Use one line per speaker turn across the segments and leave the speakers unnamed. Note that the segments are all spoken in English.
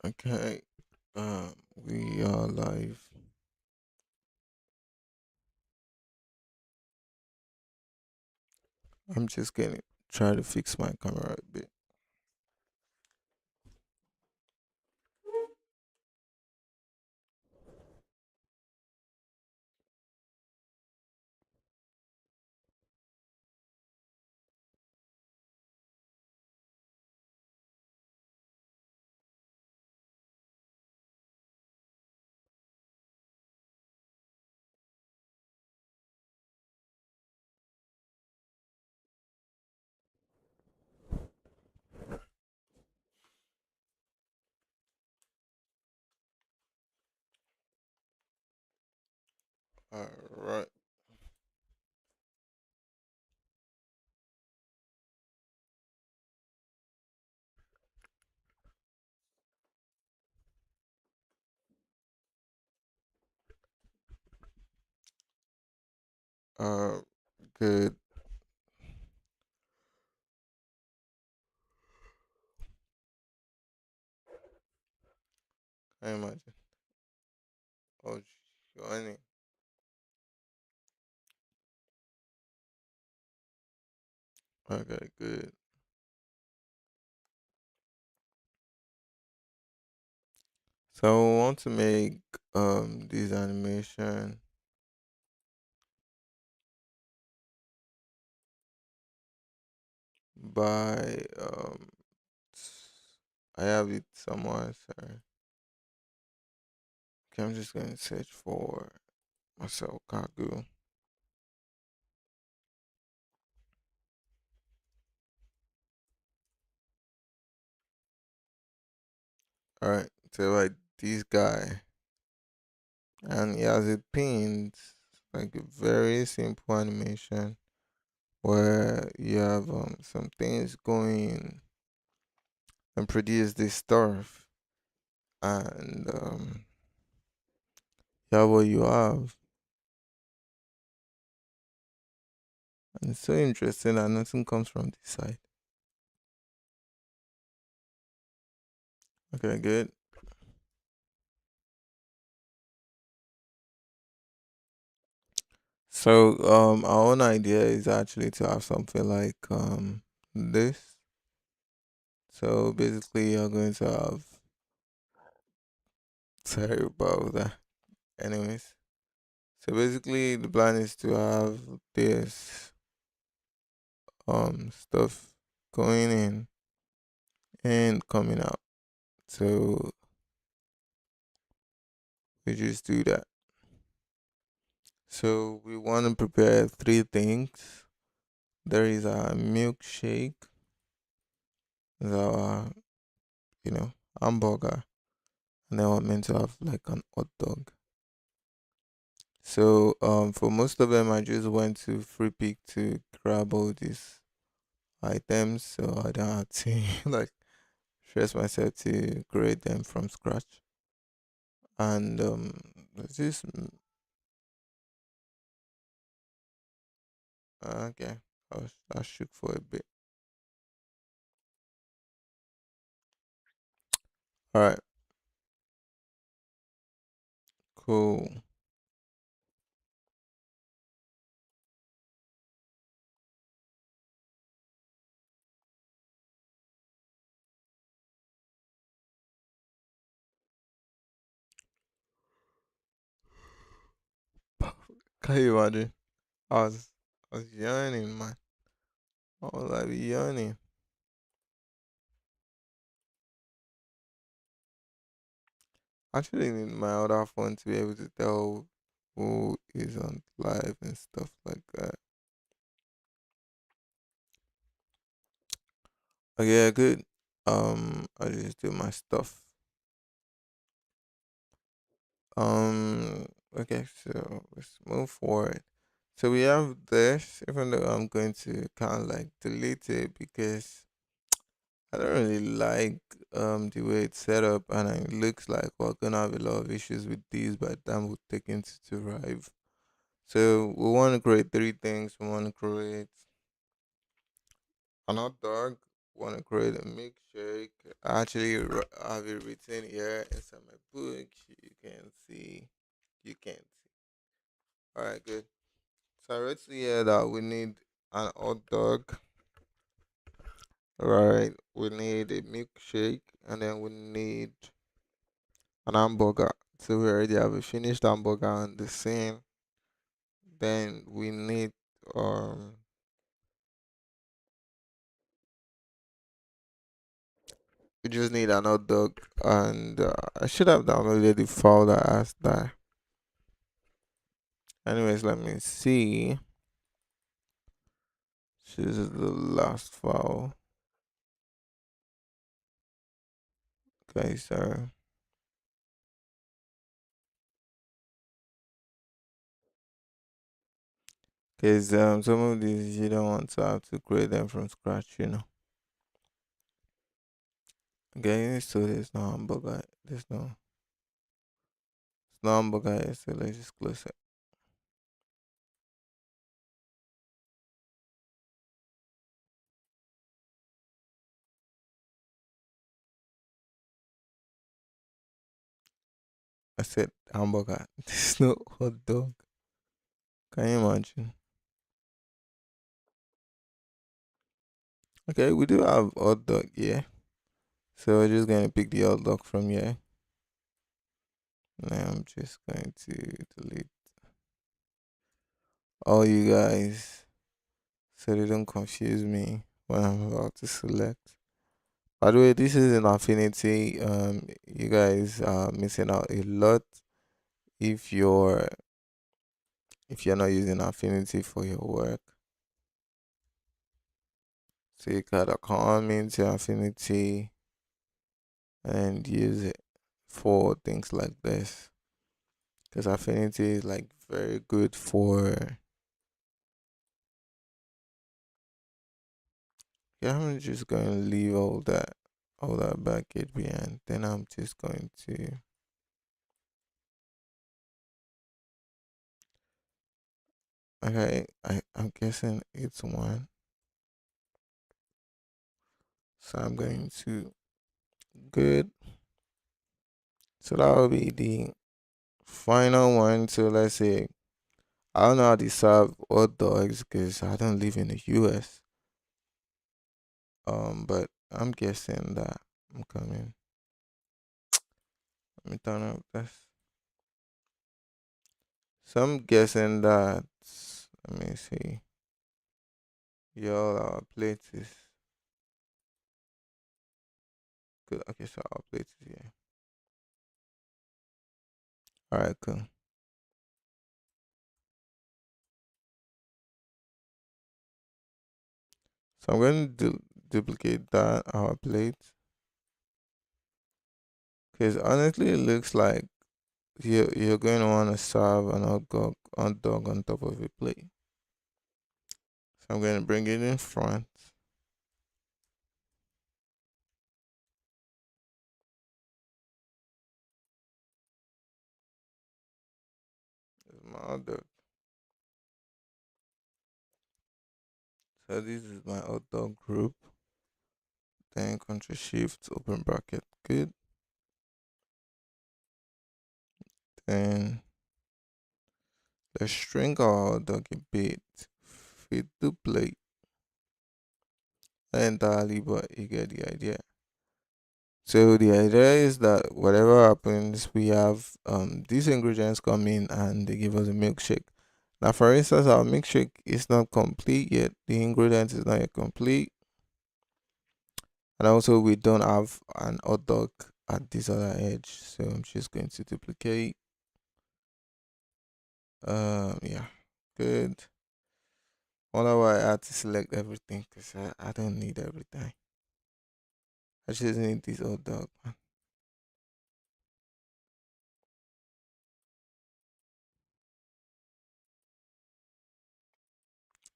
Okay. We are live. I'm just gonna try to fix my camera a bit. All right. Uh, Good. I imagine. Oh, joining. Okay, good. So I want to make this animation by I have it somewhere. Sorry. Okay, I'm just gonna search for Marcel Kargul. All right. So like this guy, and he has it pinned like a very simple animation where you have some things going and produce this stuff, and you have what you have, and it's so interesting that nothing comes from this side. Okay, good. So our own idea is actually to have something like this. So basically you're going to have, sorry about that. Anyways, so basically the plan is to have this stuff going in and coming out. So we just do that. So we want to prepare three things. There is a milkshake, there's our, you know, hamburger, and then we're meant to have like an hot dog. So for most of them I just went to free pick to grab all these items so I don't have to like stress myself to create them from scratch. And there's this okay. I shook for a bit. All right, cool. Can you imagine? I was I was yawning, man. I was like yawning. Actually, need my other phone to be able to tell who is on live and stuff like that. Okay, yeah, good. I just do my stuff. Okay, so let's move forward. So we have this, even though I'm going to kind of like delete it because I don't really like the way it's set up, and it looks like we're gonna have a lot of issues with these by the time we take it to Rive. So we want to create three things. We want to create an hot dog. want to create a milkshake. I actually have it written here inside my book. You can see. You can see. All right, good. So I wrote here that we need an hot dog. Right. We need a milkshake, and then we need an hamburger. So we already have a finished hamburger on the scene. Then we need um we just need an hot dog, and I should have downloaded the file that has that. Anyways, let me see. This is the last file. Okay, so because some of these you don't want to have to create them from scratch. Okay, so there's no hamburger here, so let's just close it. I said hamburger. There's no hot dog. Can you imagine? Okay, we do have hot dog here. So we're just gonna pick the hot dog from here. Now I'm just going to delete all you guys so they don't confuse me when I'm about to select. By the way, this is an affinity. You guys are missing out a lot if you're not using affinity for your work. So you gotta come into affinity and use it for things like this. Because affinity is like very good for. Yeah, I'm just going to leave all that baggage behind. Then I'm just going to. Okay, I'm guessing it's one. So I'm going to good. So that will be the final one. So let's say I don't know how to serve hot dogs because I don't live in the US. But I'm guessing that I'm coming. Let me turn up this. So I'm guessing that. Let me see. Y'all, our plate is good. Okay, so our plate is here. All right, cool. So I'm going to duplicate that our plate because honestly, it looks like you're going to want to serve an hot dog on top of a plate. So I'm going to bring it in front. This is my hot dog. So this is my hot dog group. Then Control Shift open bracket. Good. Then let's shrink our hot dog a bit. Fit the plate. Not entirely, but you get the idea. So the idea is that whatever happens, we have these ingredients come in and they give us a milkshake. Now, for instance, our milkshake is not complete yet. The ingredients is not yet complete, and also we don't have an hot dog at this other edge. So I'm just going to duplicate. Yeah, good. Wonder why I had to select everything because I don't need everything. I just need this hot dog.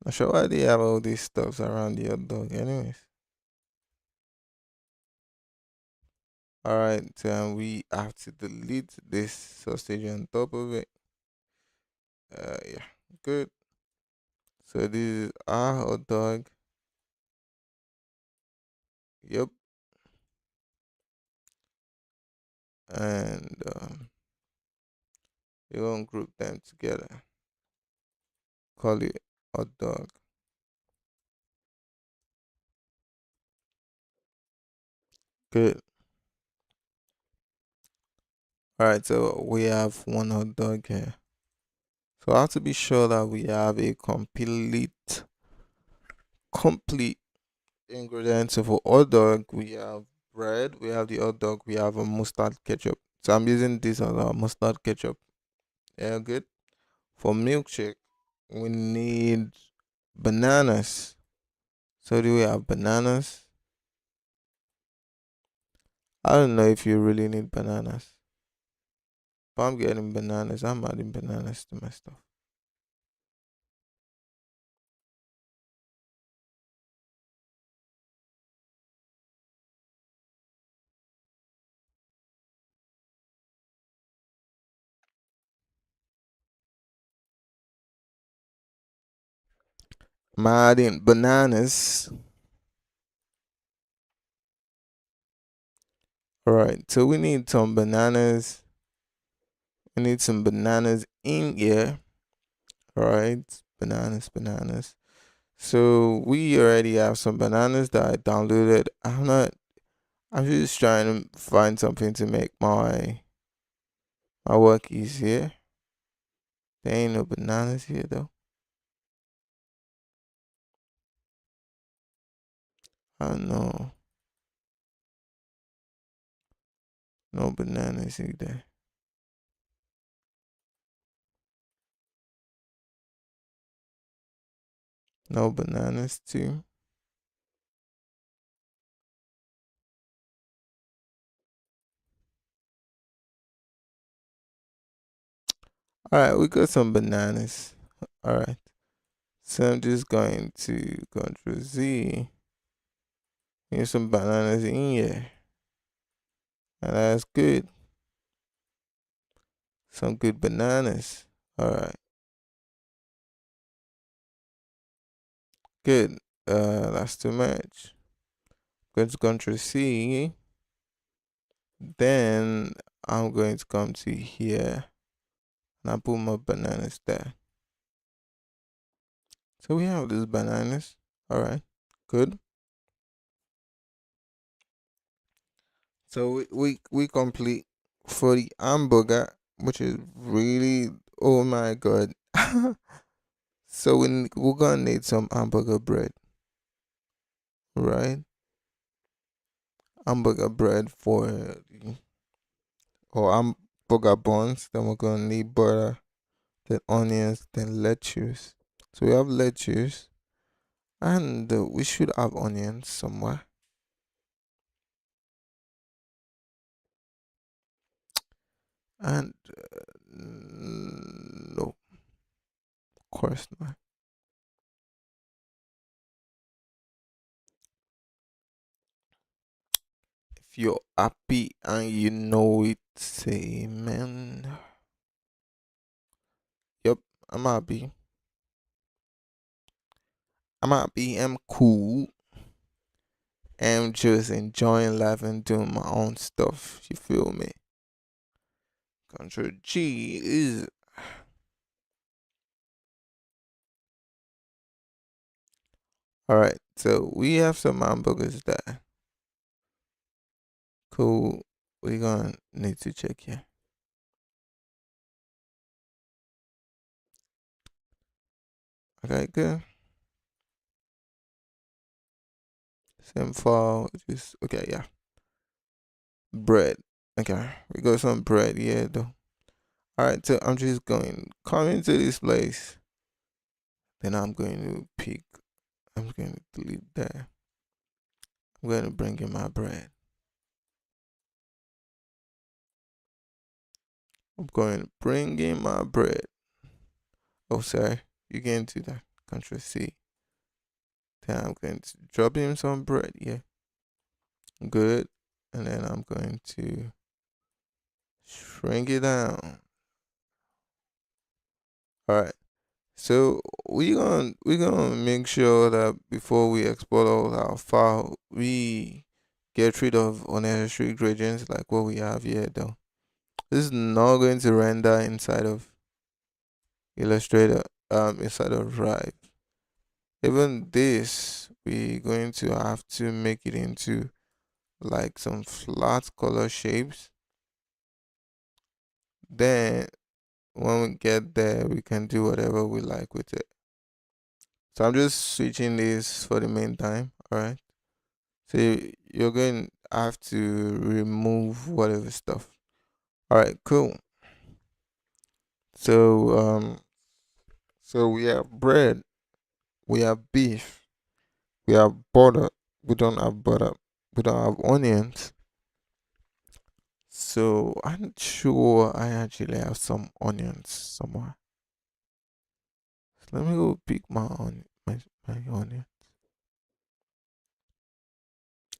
Not sure why they have all these stuffs around the hot dog, anyways. Alright, we have to delete this sausage on top of it. Yeah, good. So this is our hot dog. Yep. And you're gonna group them together. Call it hot dog. Good. All right. So we have one hot dog here. So I have to be sure that we have a complete ingredients of a hot dog. We have bread. We have the hot dog. We have a mustard ketchup. So I'm using this as our mustard ketchup. Yeah, good. For milkshake, we need bananas. So do we have bananas? I don't know if you really need bananas. If I'm getting bananas, I'm adding bananas to my stuff. I'm adding bananas. Alright, so we need some bananas. We need some bananas in here. Alright, bananas. So we already have some bananas that I downloaded. I'm just trying to find something to make my work easier. There ain't no bananas here though. I don't know. No bananas either. No bananas too. Alright, we got some bananas. Alright. So I'm just going to Control Z. Here's some bananas in here. And that's good. Some good bananas. Alright. Good. That's too much. Go to Control C. Then I'm going to come to here. And I put my bananas there. So we have these bananas. Alright. Good. So we complete for the hamburger, which is really, oh my god. So we're gonna need some hamburger bread, right? Hamburger bread for or hamburger buns. Then we're gonna need butter, then onions, then lettuce. So we have lettuce, and we should have onions somewhere. And no, of course not. If you're happy and you know it, say amen. Yep, I'm happy. I'm happy. I'm cool. I'm just enjoying life and doing my own stuff. You feel me? Control G is alright. So we have some hamburgers there. Cool. We're gonna need to check here. Okay, good. Same file. Just okay, yeah. Bread. Okay, we got some bread here though. Alright, so I'm just going come into this place. Then I'm going to pick. I'm going to delete that. I'm going to bring in my bread. I'm going to bring in my bread. Oh, sorry. You get into that. Control C. Then I'm going to drop in some bread. Yeah. Good. And then I'm going to shrink it down. All right. So we gonna make sure that before we export all our file, we get rid of unnecessary gradients like what we have here though. This is not going to render inside of Illustrator, inside of Rive. Even this, we're going to have to make it into like some flat color shapes. Then when we get there, we can do whatever we like with it. So I'm just switching this for the meantime. All right. So you're going to have to remove whatever stuff. All right, cool. So so we have bread, we have beef, we have butter. We don't have butter. We don't have onions. So I'm not sure I actually have some onions somewhere. So let me go pick my onion.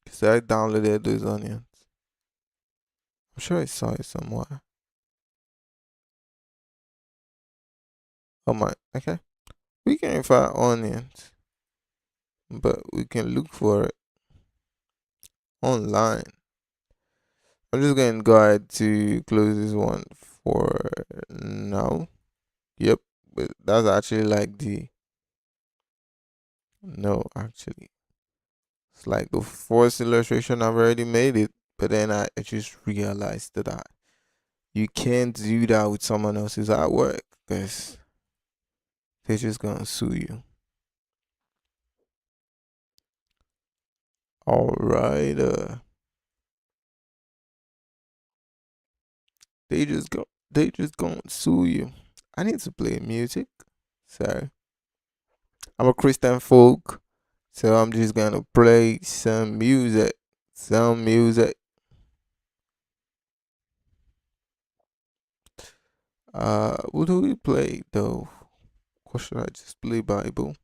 Cause I downloaded those onions. I'm sure I saw it somewhere. Oh my, okay. We can find onions, but we can look for it online. I'm just going to go ahead to close this one for now. Yep, but that's actually like the no, actually, it's like the first illustration I've already made it, but then I just realized that you can't do that with someone else's artwork because they're just gonna sue you. All right, they just gonna sue you. I need to play music, so I'm a Christian folk, so I'm just gonna play some music. Some music. What do we play though? What should I just play Bible?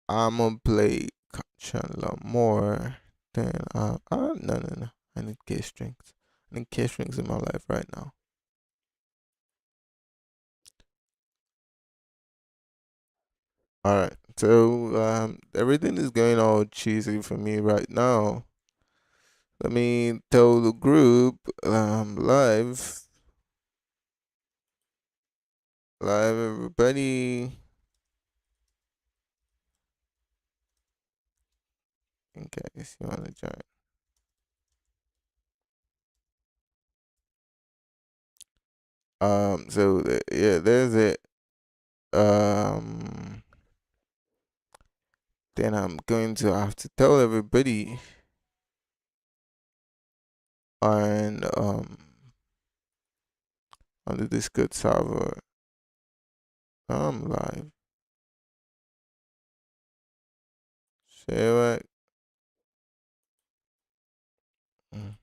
I'm gonna play Chandler more than no. I need K strings. I need K strings in my life right now. Alright. So everything is going all cheesy for me right now. Let me tell the group live everybody in case you wanna join. Yeah, there's it. Um then I'm going to have to tell everybody on on the Discord server. I'm live. Share it. Mm,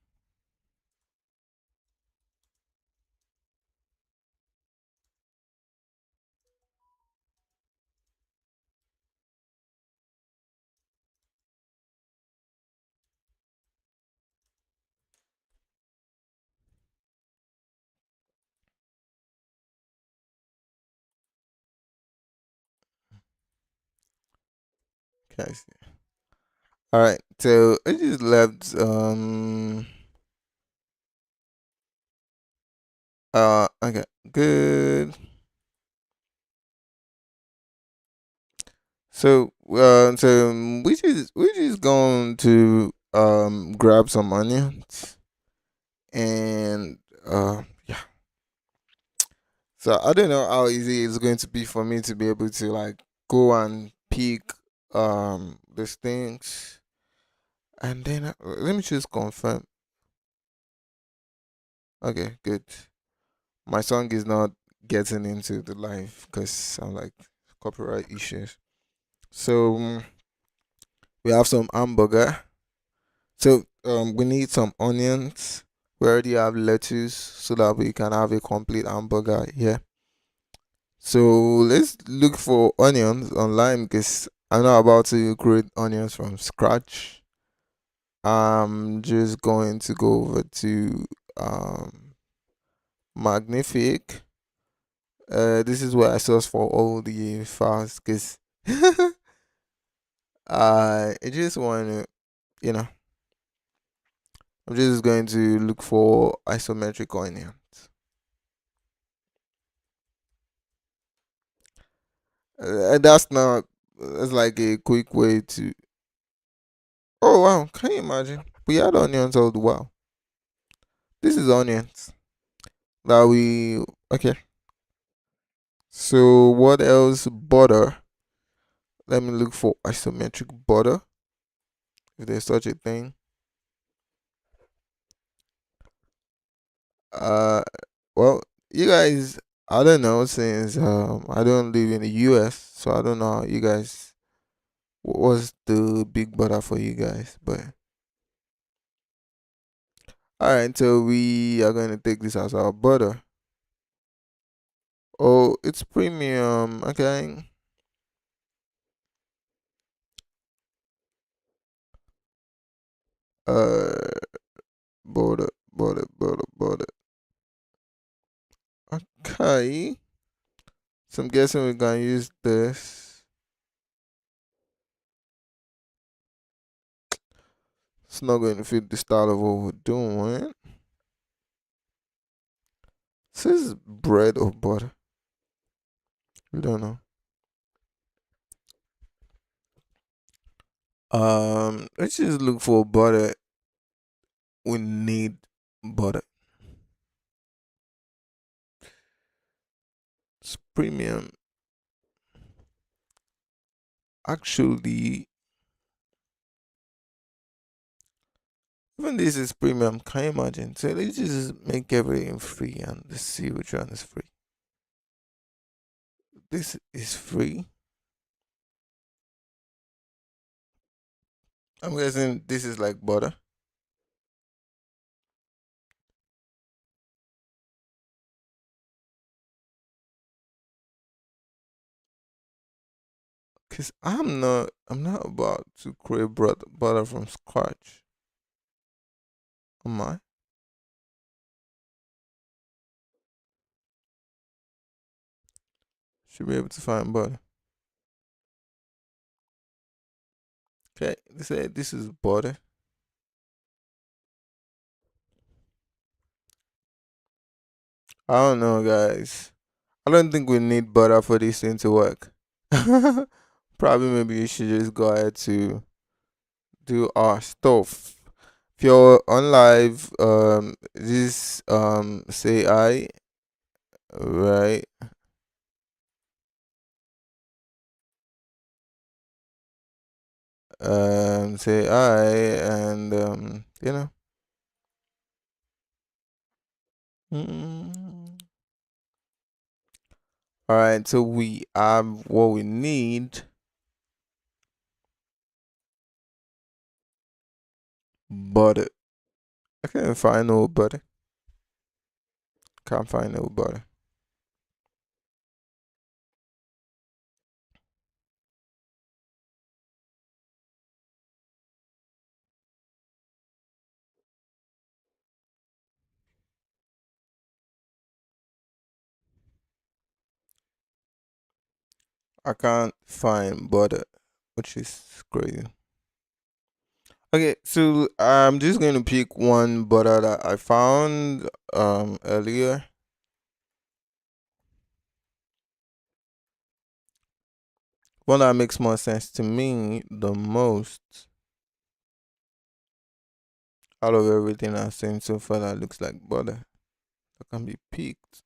okay, I see. All right, so I just left. Okay, good. So we just going to grab some onions and yeah. So I don't know how easy it's going to be for me to be able to like go and pick these things, and then let me just confirm. Okay, good. My song is not getting into the live because I'm like copyright issues. So we have some hamburger. So we need some onions. We already have lettuce so that we can have a complete hamburger here. So let's look for onions online because I'm not about to create onions from scratch. I'm just going to go over to Magnific. This is where I source for all the files because I just want to. you know, I'm just going to look for isometric onions. That's not. That's like a quick way to. Oh wow! Can you imagine? We had onions all the while. This is onions that we. Okay. So what else? Butter. Let me look for isometric butter, if there's such a thing. Uh, well, you guys, I don't know since I don't live in the U.S., so I don't know how you guys. What was the big butter for you guys? But all right, so we are going to take this as our butter. Oh, it's premium. Okay. Uh, butter, butter, butter, butter. Okay. So I'm guessing we're gonna use this. It's not going to fit the style of what we're doing. This is bread or butter. We don't know. Let's just look for butter. We need butter. It's premium. Actually, even this is premium. Can you imagine? So let's just make everything free and let's see which one is free. This is free. I'm guessing this is like butter. Cause I'm not about to create butter from scratch. Am I? Should be able to find butter. Okay, they say this is butter. I don't know, guys. I don't think we need butter for this thing to work. Probably maybe you should just go ahead to do our stuff. If you're on live, just say I, right? Say I, and Mm. All right, so we have what we need. Butter. I can't find no butter. Can't find no butter. I can't find butter, which is crazy. Okay, so I'm just going to pick one butter that I found earlier. One that makes more sense to me the most out of everything I've seen so far that looks like butter that can be picked.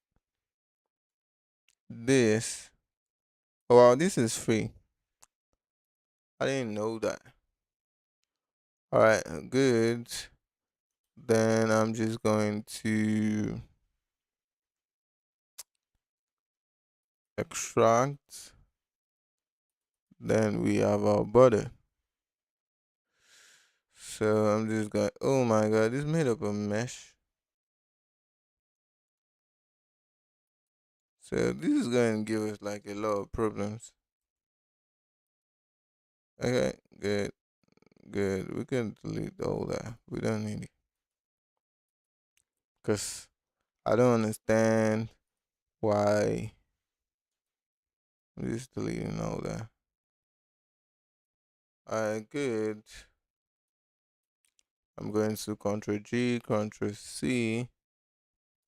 This. Oh, wow, this is free. I didn't know that. All right, good. Then I'm just going to extract. Then we have our butter. So I'm just going. Oh my god, this made up a mesh. So this is going to give us like a lot of problems. Okay, good, good. We can delete all that. We don't need it because I don't understand why I'm just deleting all that. Alright, good. I'm going to Control G, Control C,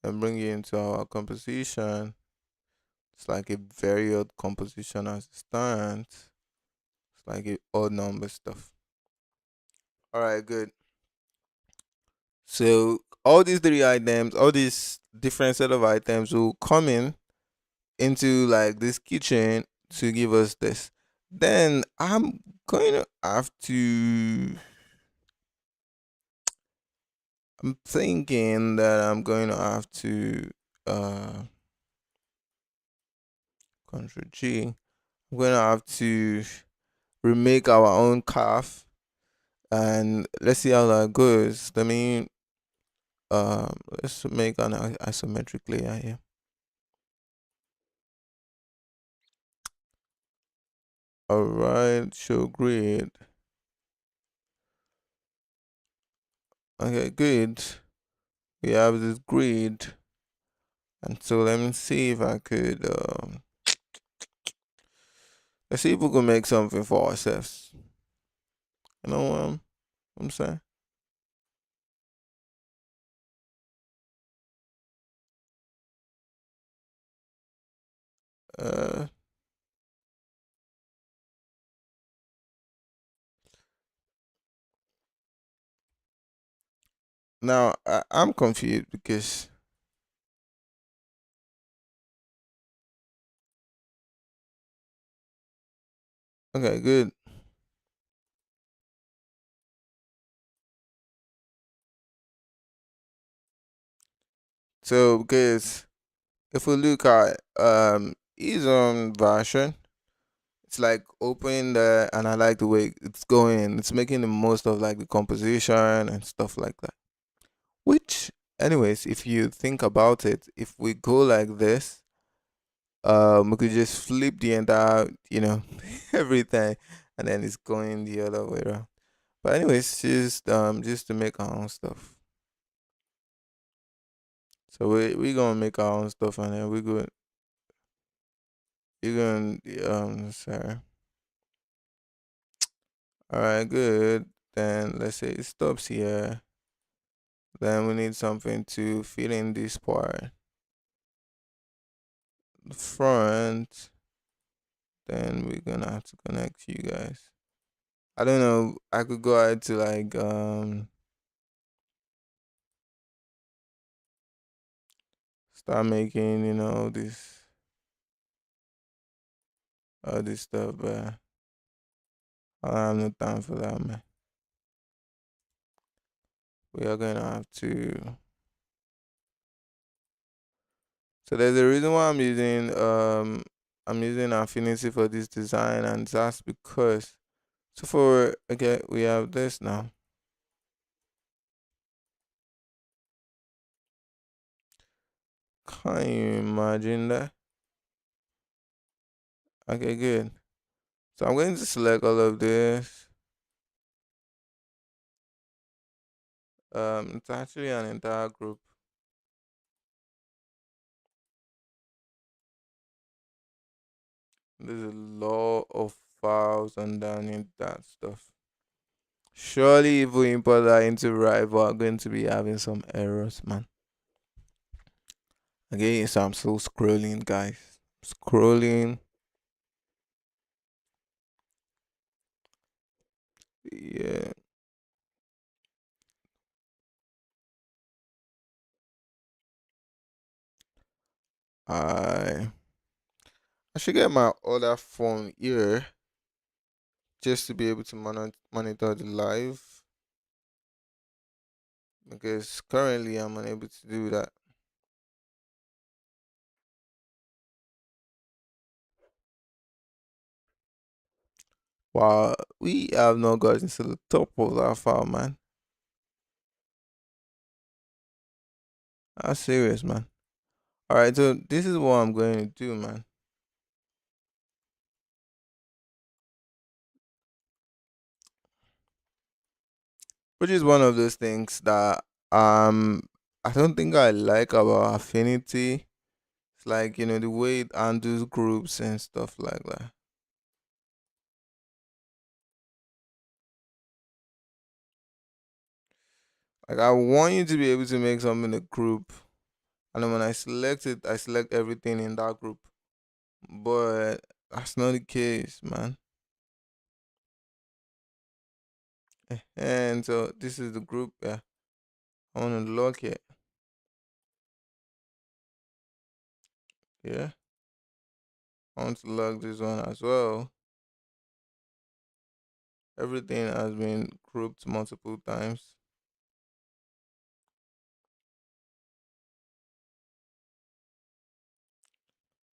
and bring it into our composition. It's like a very odd composition as it stands. It's like a odd number stuff. All right, good. So all these three items, all these different set of items will come in into like this kitchen to give us this. Then I'm going to have to. I'm thinking that I'm going to have to uh Control G. I'm going to have to remake our own calf, and let's see how that goes. Let me let's make an isometric layer here. All right, show grid. Okay, good. We have this grid, and so let me see if I could. Let's see if we can make something for ourselves. You know what I'm saying? Uh, Now I'm confused because okay, good. So because if we look at his own version, it's like open there, and I like the way it's going. It's making the most of like the composition and stuff like that. Which, anyways, if you think about it, if we go like this, we could just flip the entire, everything, and then it's going the other way around. But anyways, just to make our own stuff. So we gonna make our own stuff, and then you're gonna sorry. All right, good. Then let's say it stops here. Then we need something to fill in this part, the front. Then we're gonna have to connect you guys. I don't know. I could go ahead to like start making this all this stuff, but I don't have no time for that, man. We are gonna have to. So there's a reason why I'm using Affinity for this design, and that's because so for okay we have this now. Can you imagine that? Okay, good. So I'm going to select all of this. It's actually an entire group. There's a lot of files underneath that stuff. Surely, if we import that into Rive, we're going to be having some errors, man. Okay, so I'm still scrolling, guys. Scrolling. Yeah, I I should get my other phone here just to be able to monitor the live because currently I'm unable to do that. Wow, we have not gotten to the top of that file, man. That's serious, man. All right, so this is what I'm going to do, man. Which is one of those things that I don't think I like about Affinity. It's like the way it handles groups and stuff like that. Like I want you to be able to make something a group, and then when I select it, I select everything in that group. But that's not the case, man. And so this is the group. Yeah, I want to lock it. Yeah, I want to lock this one as well. Everything has been grouped multiple times.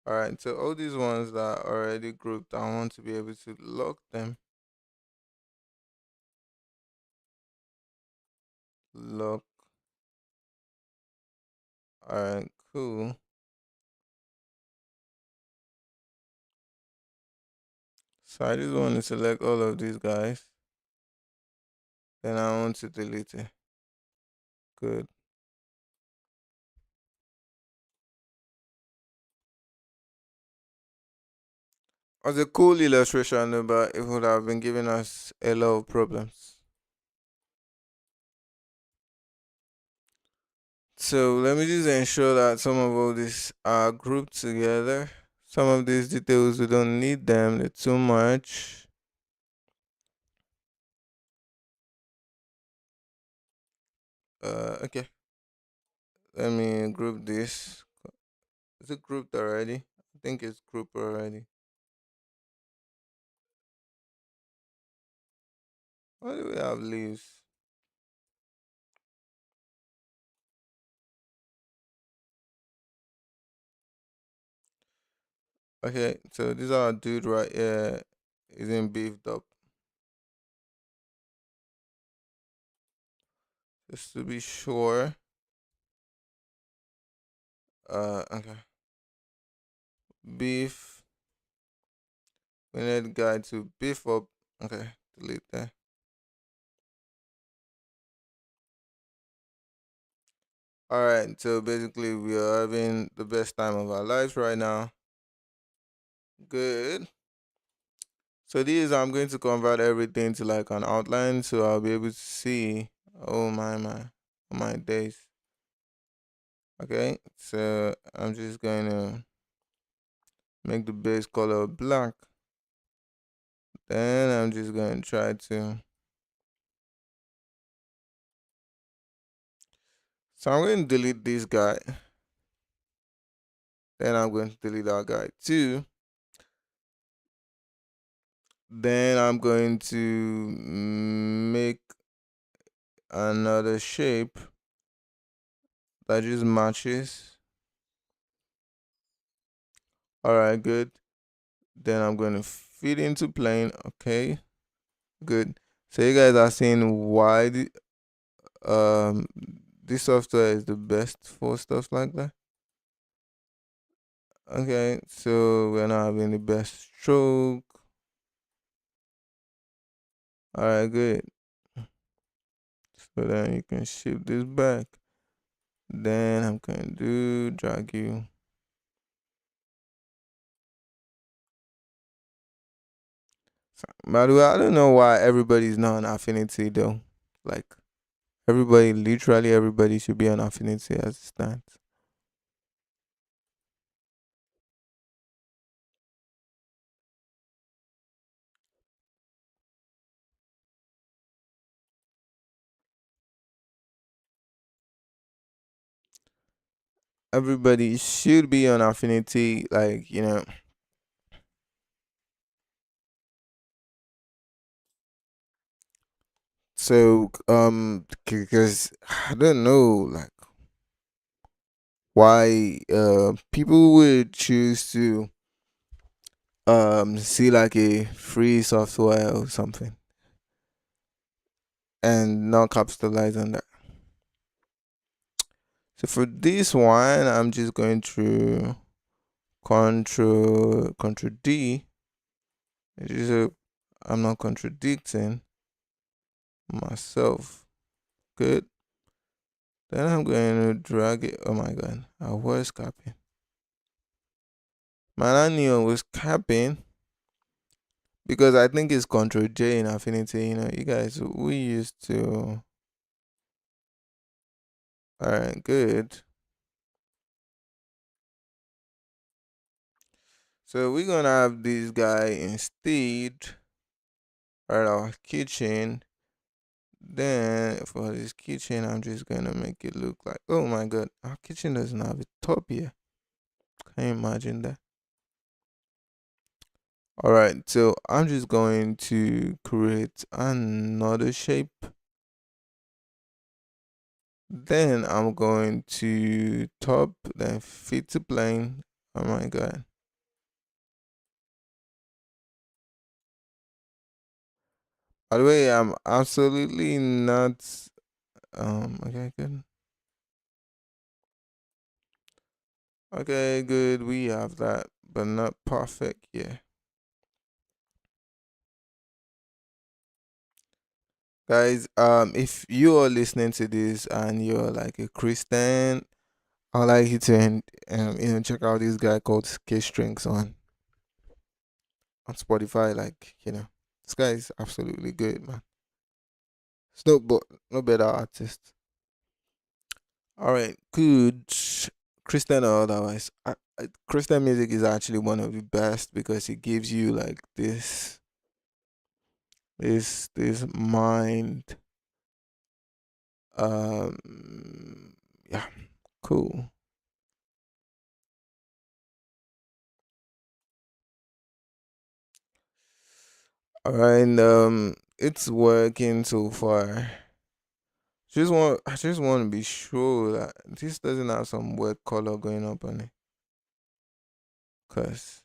All right, so all these ones that are already grouped, I want to be able to lock them. Lock. All right, cool. So I just want to select all of these guys. Then I want to delete it. Good. Was a cool illustration, but it would have been giving us a lot of problems. So let me just ensure that some of all these are grouped together. Some of these details we don't need them, they're too much. Okay. Let me group this. Is it grouped already? I think it's grouped already. Why do we have leaves? Okay, so this our dude right here isn't beefed up. Just to be sure. Okay. Beef. We need guy to beef up. Okay, delete that. All right, so basically we are having the best time of our lives right now. Good. So these I'm going to convert everything to like an outline, so I'll be able to see. Oh my days. Okay, so I'm just going to make the base color black. Then I'm just going to try to. So I'm going to delete this guy. Then I'm going to delete that guy too. Then I'm going to make another shape that just matches. All right, good. Then I'm going to feed into plane. Okay, good. So you guys are seeing why um this software is the best for stuff like that. Okay, so we're not having the best stroke. All right, good. So then you can shift this back. Then I'm going to drag you. So, by the way, I don't know why everybody's not on Affinity though. Like everybody, literally everybody should be on Affinity as it stands. Everybody should be on Affinity, like So because I don't know like why people would choose to see like a free software or something and not capitalize on that. So for this one, I'm just going through control D. It is a I'm not contradicting myself. Good. Then I'm going to drag it. Oh my god, I was capping. Man, I knew I was capping because I think it's Control J in Affinity. You guys, we used to All right, good. So we're gonna have this guy instead at our kitchen. Then for this kitchen, I'm just gonna make it look like, oh my god, our kitchen doesn't have a top here. Can you imagine that? All right, so I'm just going to create another shape. Then I'm going to top, then fit to plane. Oh my god. By the way, I'm absolutely not. Okay, good. Okay, good. We have that, but not perfect. Yeah, guys. If you are listening to this and you're like a Christian, I'd like you to check out this guy called K Strings on Spotify. Like, this guy is absolutely good, man. It's no better artist. All right, good. Christian or otherwise, Christian music is actually one of the best because it gives you like this mind. Yeah, cool. All right, it's working so far. I just want to be sure that this doesn't have some weird color going up on it, cause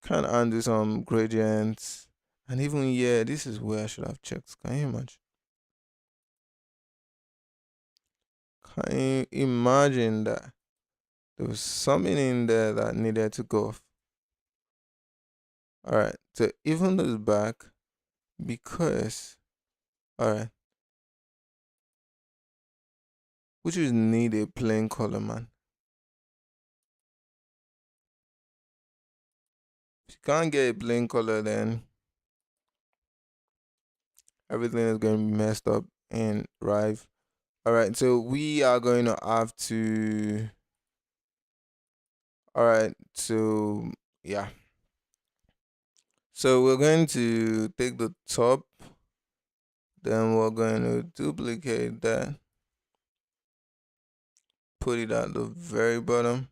can't undo some gradients. And even yeah, this is where I should have checked. Can you imagine? Can you imagine that there was something in there that needed to go off? All right, so even those back because all right, we just need a plain color, man. If you can't get a plain color, then everything is going to be messed up in Rive. All right, so we are going to have to. All right, so yeah, so we're going to take the top, then we're going to duplicate that, put it at the very bottom.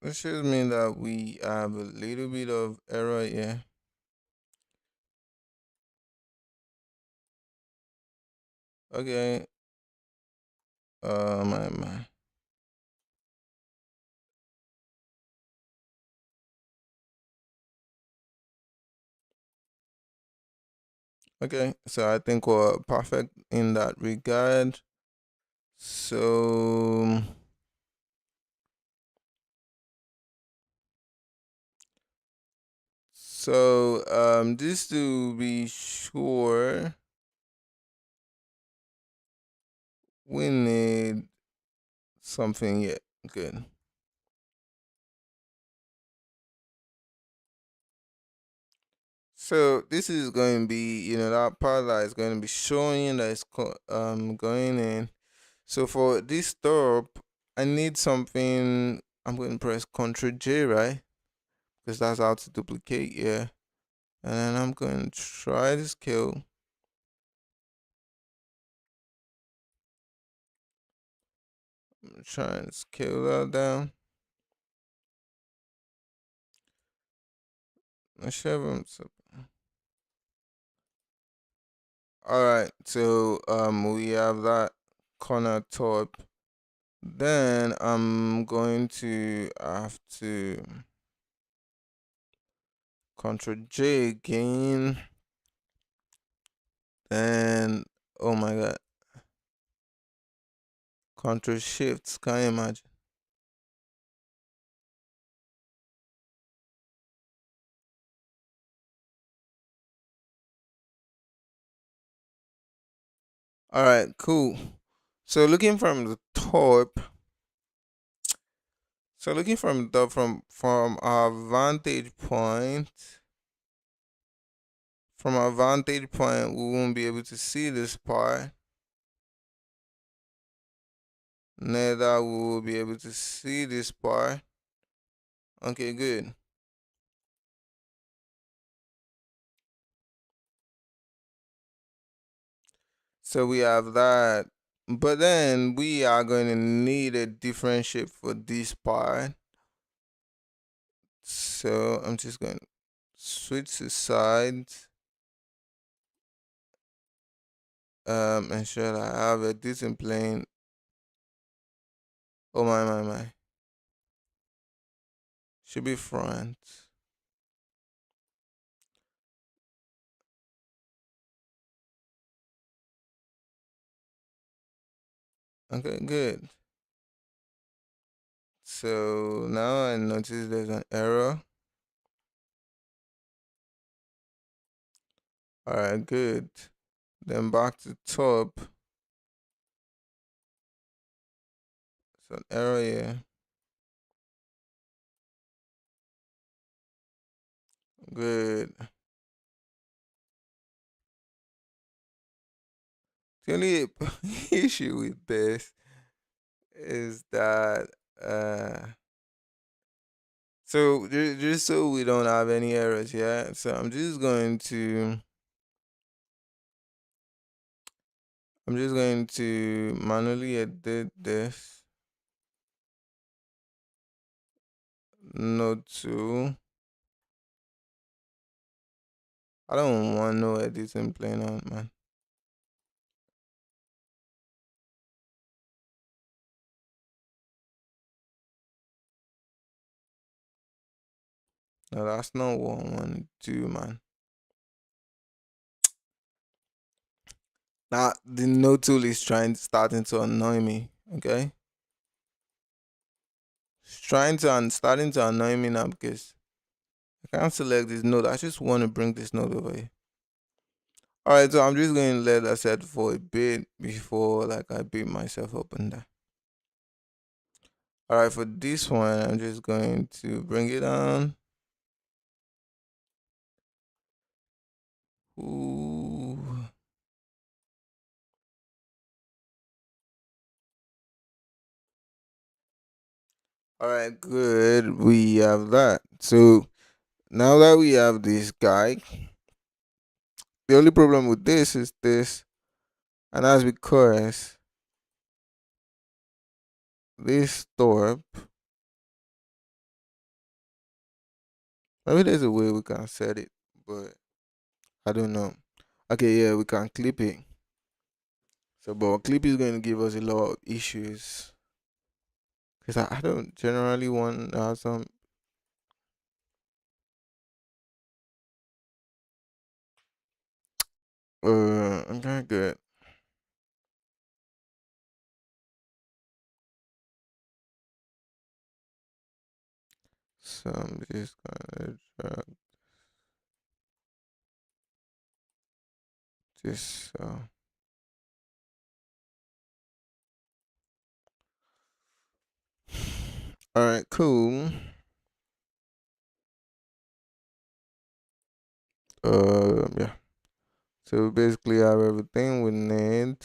This should mean that we have a little bit of error here. Okay. My. Okay, so I think we're perfect in that regard. So, just to be sure, we need something yet. Good. So this is going to be, that part that is going to be showing that is going in. So for this stop, I need something. I'm going to press Ctrl J, right? Because that's how to duplicate. Yeah, and then I'm going to try to scale. I'm trying to scale that down. All right, so we have that corner top. Then I'm going to have to Ctrl J again. Then oh my god, Ctrl Shift. Can you imagine? All right, cool. So looking from the top, so looking from the from our vantage point, we won't be able to see this part. Neither we will be able to see this part. Okay, good. So we have that. But then we are going to need a different shape for this part. So I'm just going to switch the sides. Ensure that I have a decent plane. Oh my. Should be front. Okay, good. So now I notice there's an error. Alright, good. Then back to top. It's an error here. Good. The only issue with this is that so just so we don't have any errors, yeah. So I'm just going to manually edit this. Note 2. I don't want no editing playing on, man. No, that's not what I want to do, man. Now the no tool is starting to annoy me. Okay, it's starting to annoy me now because I can't select this node. I just want to bring this node over here. All right, so I'm just going to let that set for a bit before like I beat myself up on that. All right, for this one, I'm just going to bring it down. Ooh. All right, good. We have that. So now that we have this guy, the only problem with this is this, and that's because this store. Maybe there's a way we can set it, but I don't know. Okay, yeah, we can clip it. So, but clip is going to give us a lot of issues because I don't generally want some. Okay, good. So I'm just gonna drag this. All right, cool. Yeah. So we basically have everything we need.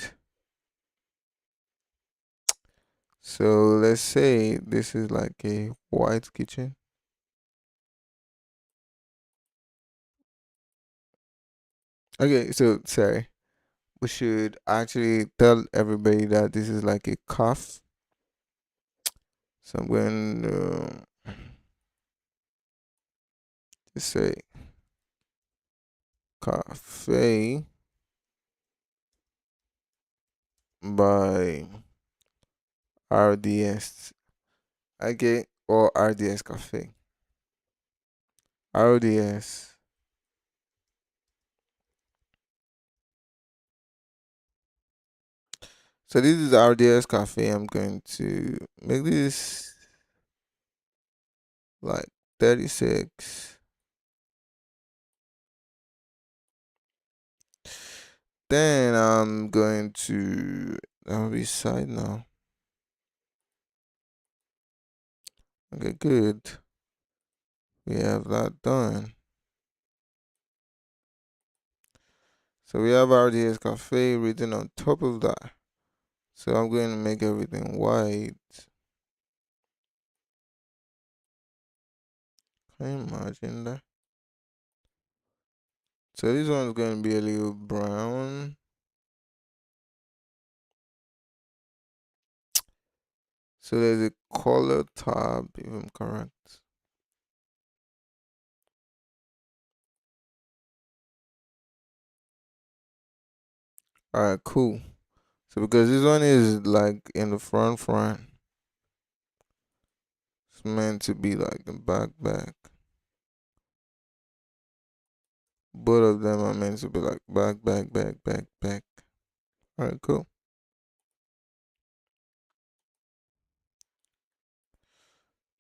So let's say this is like a white kitchen. Okay, so sorry. We should actually tell everybody that this is like a cuff. So I'm going to say cafe by RDS. Okay, or RDS Cafe. RDS. So this is RDS Cafe. I'm going to make this like 36. then I'm going to side now. Okay, good. We have that done. So we have RDS Cafe written on top of that. So I'm going to make everything white. Can you imagine that? So this one's going to be a little brown. So there's a color tab, if I'm correct. Alright, cool. So because this one is like in the front, it's meant to be like the back. Both of them are meant to be like back. Alright, cool.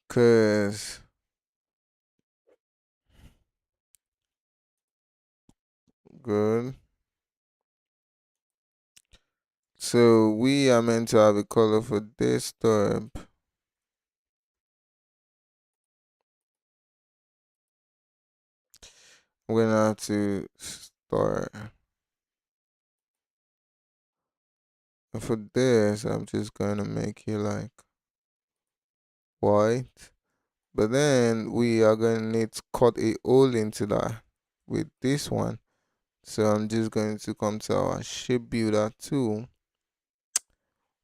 Cause good. So we are meant to have a color for this tab. I'm gonna have to start. And for this, I'm just gonna make it like white. But then we are gonna need to cut a hole into that with this one. So I'm just going to come to our shape builder tool.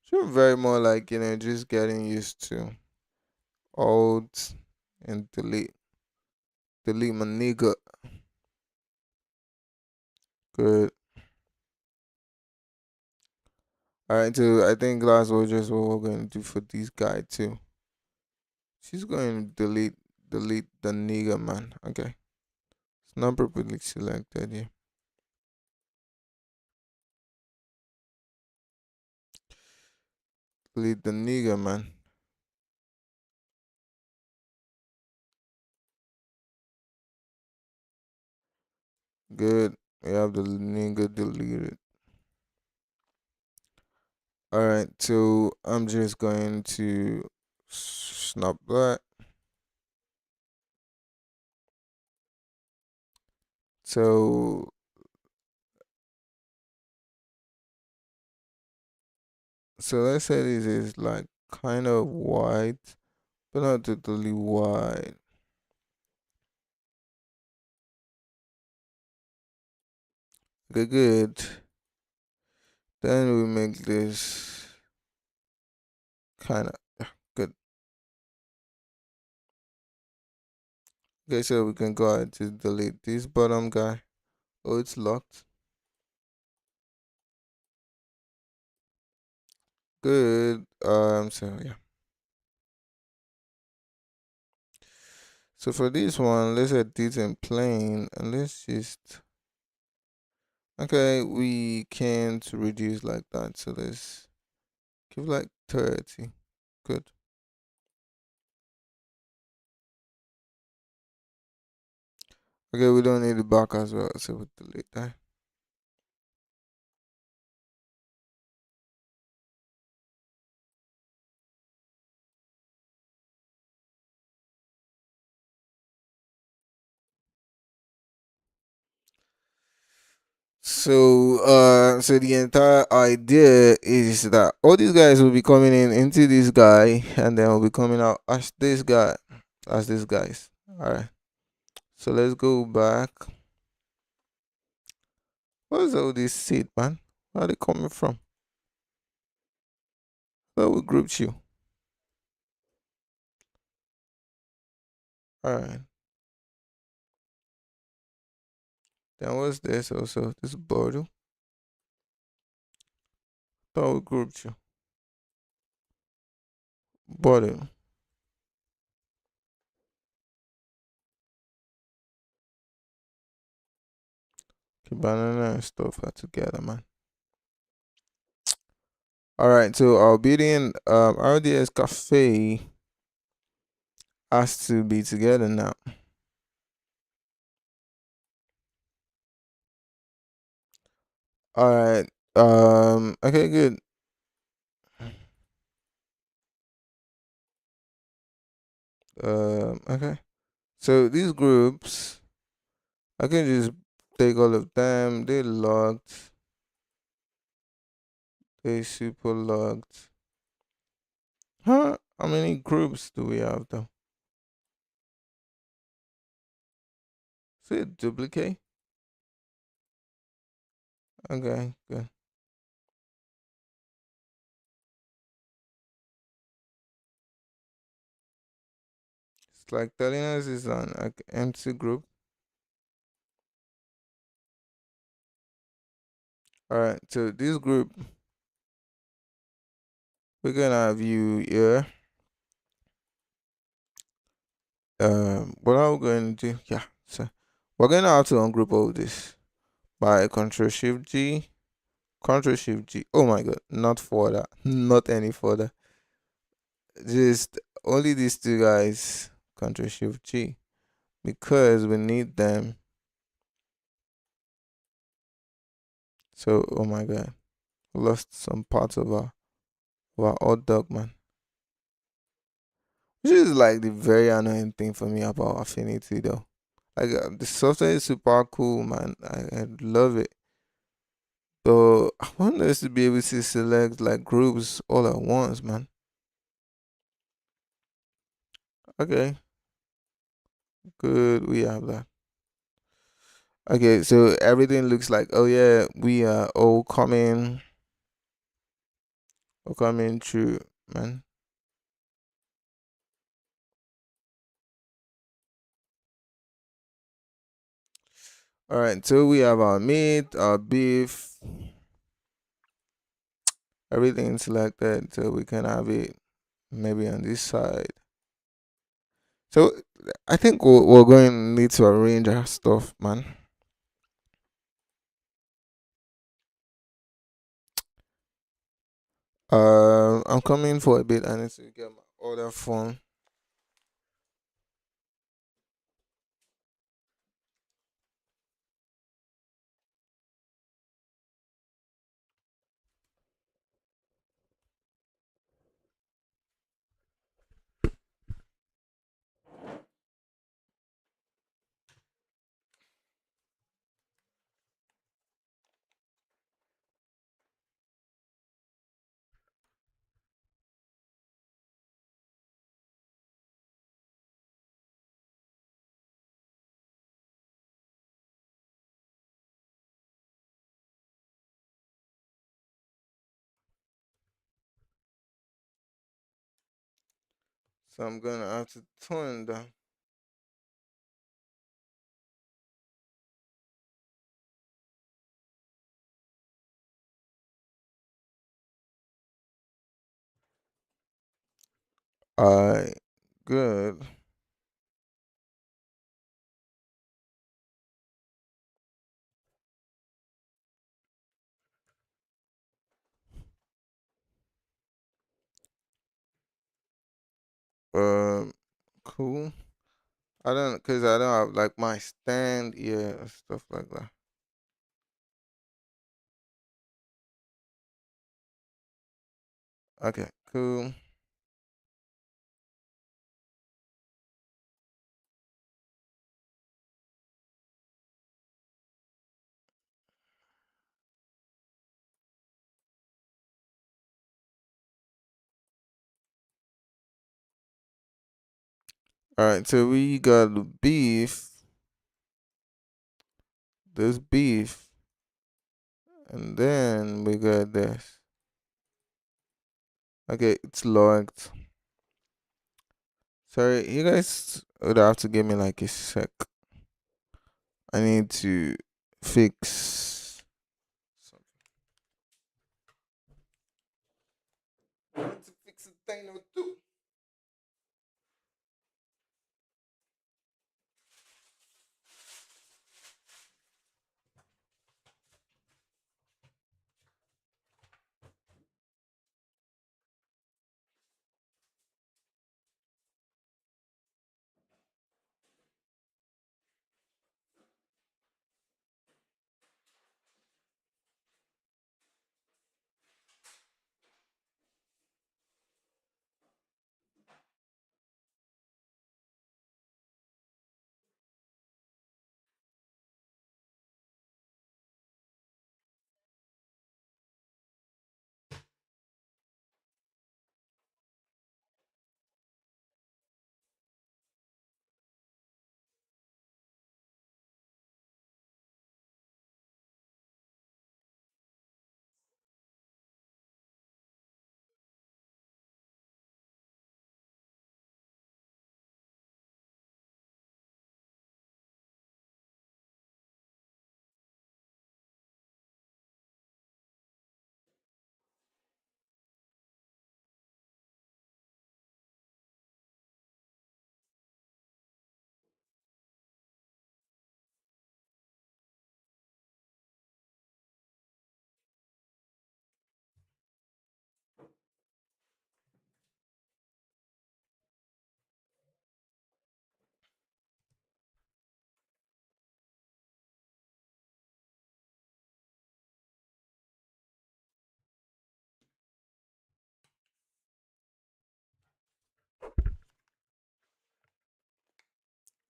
So very more like just getting used to alt and delete my nigga. Good. Alright, so I think that's what just what we're going to do for this guy too. She's going to delete the nigga, man. Okay. It's not properly selected here. Delete the nigga, man. Good. We have the nigga deleted. Alright, so I'm just going to snap that. So let's say this is like kind of white, but not totally white. Okay, good. Then we make this kind of good. Okay, so we can go ahead to delete this bottom guy. Oh, it's locked. Good. So yeah. So for this one, let's edit in plain and let's just okay, we can't reduce like that, so let's give like 30. Good. Okay, we don't need the back as well, so we delete that. So the entire idea is that all these guys will be coming in into this guy, and then will be coming out as this guy, as these guys. All right. So let's go back. Where's all this seed, man? Where are they coming from? Where we grouped you? All right. Then what's this also? This bottle. Thought we grouped you. Bottle. Okay, banana and stuff are together, man. All right. So our building RDS Cafe has to be together now. All right. Okay. Good. Okay. So these groups, I can just take all of them. They locked. They super locked. Huh? How many groups do we have though? See duplicate? Okay, good. It's like telling us it's an like, empty group. Alright, so this group, we're gonna have you here. What are we going to do? Yeah, so we're gonna have to ungroup all this by Control Shift G. Control Shift G. Oh my god, not further. Not any further. Just only these two guys. Control Shift G. Because we need them. So oh my god. We lost some parts of our hot dog man. Which is like the very annoying thing for me about Affinity though. Like the software is super cool, man. I love it. So I want us to be able to select like groups all at once, man. Okay, good. We have that. Okay, so everything looks like oh yeah, we are all coming true, man. All right, so we have our meat, our beef, everything selected, so we can have it maybe on this side. So I think we're going to need to arrange our stuff, man. I'm coming for a bit. I need to get my other phone. So I'm gonna have to turn down. Alright, good. Um, cool. Cause I don't have like my stand, yeah, stuff like that. Okay, cool. Alright, so we got the beef, this beef, and then we got this. Okay, it's logged. Sorry, you guys would have to give me like a sec. I need to fix something. I need to fix a thing or two.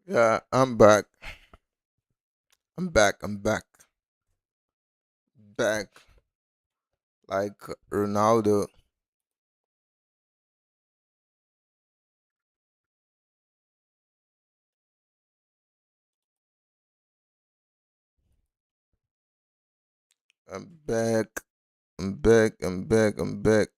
Yeah, I'm back. I'm back. I'm back. Back like Ronaldo. I'm back. I'm back. I'm back. I'm back.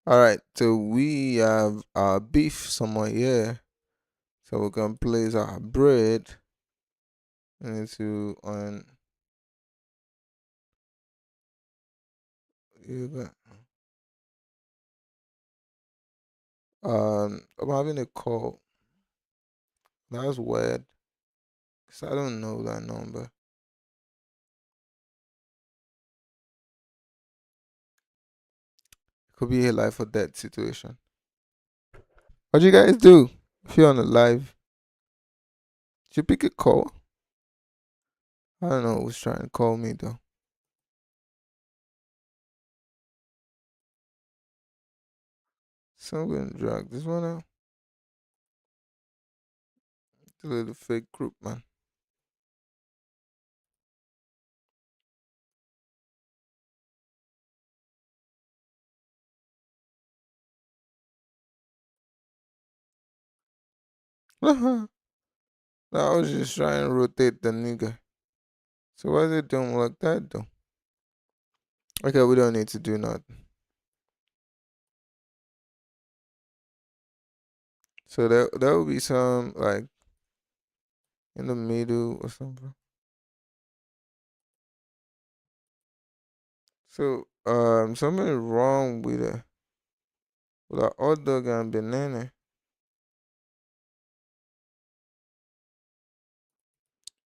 All right. So we have our beef somewhere here. So we can place our bread into on. You got- I'm having a call. That's weird. Cause I don't know that number. Could be a life or death situation. What you guys do if you're on the live? Did you pick a call? I don't know who's trying to call me though. So I'm gonna drag this one out. The little fake group, man. I was just trying to rotate the nigga. So why is it doing like that though? Okay, we don't need to do nothing. So there will be some like in the middle or something. So something wrong with a hot dog and banana.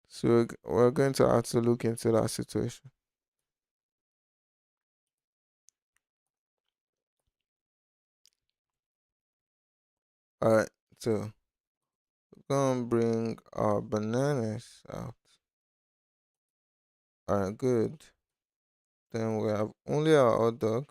So we're going to have to look into that situation. Alright, so we're gonna bring our bananas out. Alright, good. Then we have only our hot dog.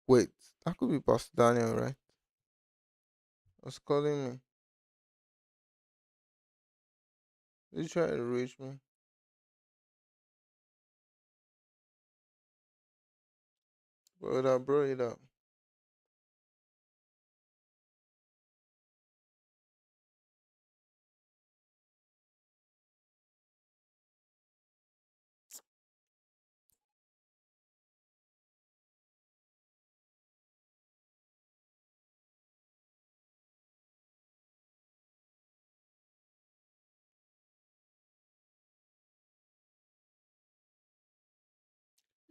Wait, that could be Pastor Daniel, right? Was calling me. He tried to reach me. But I brought it up.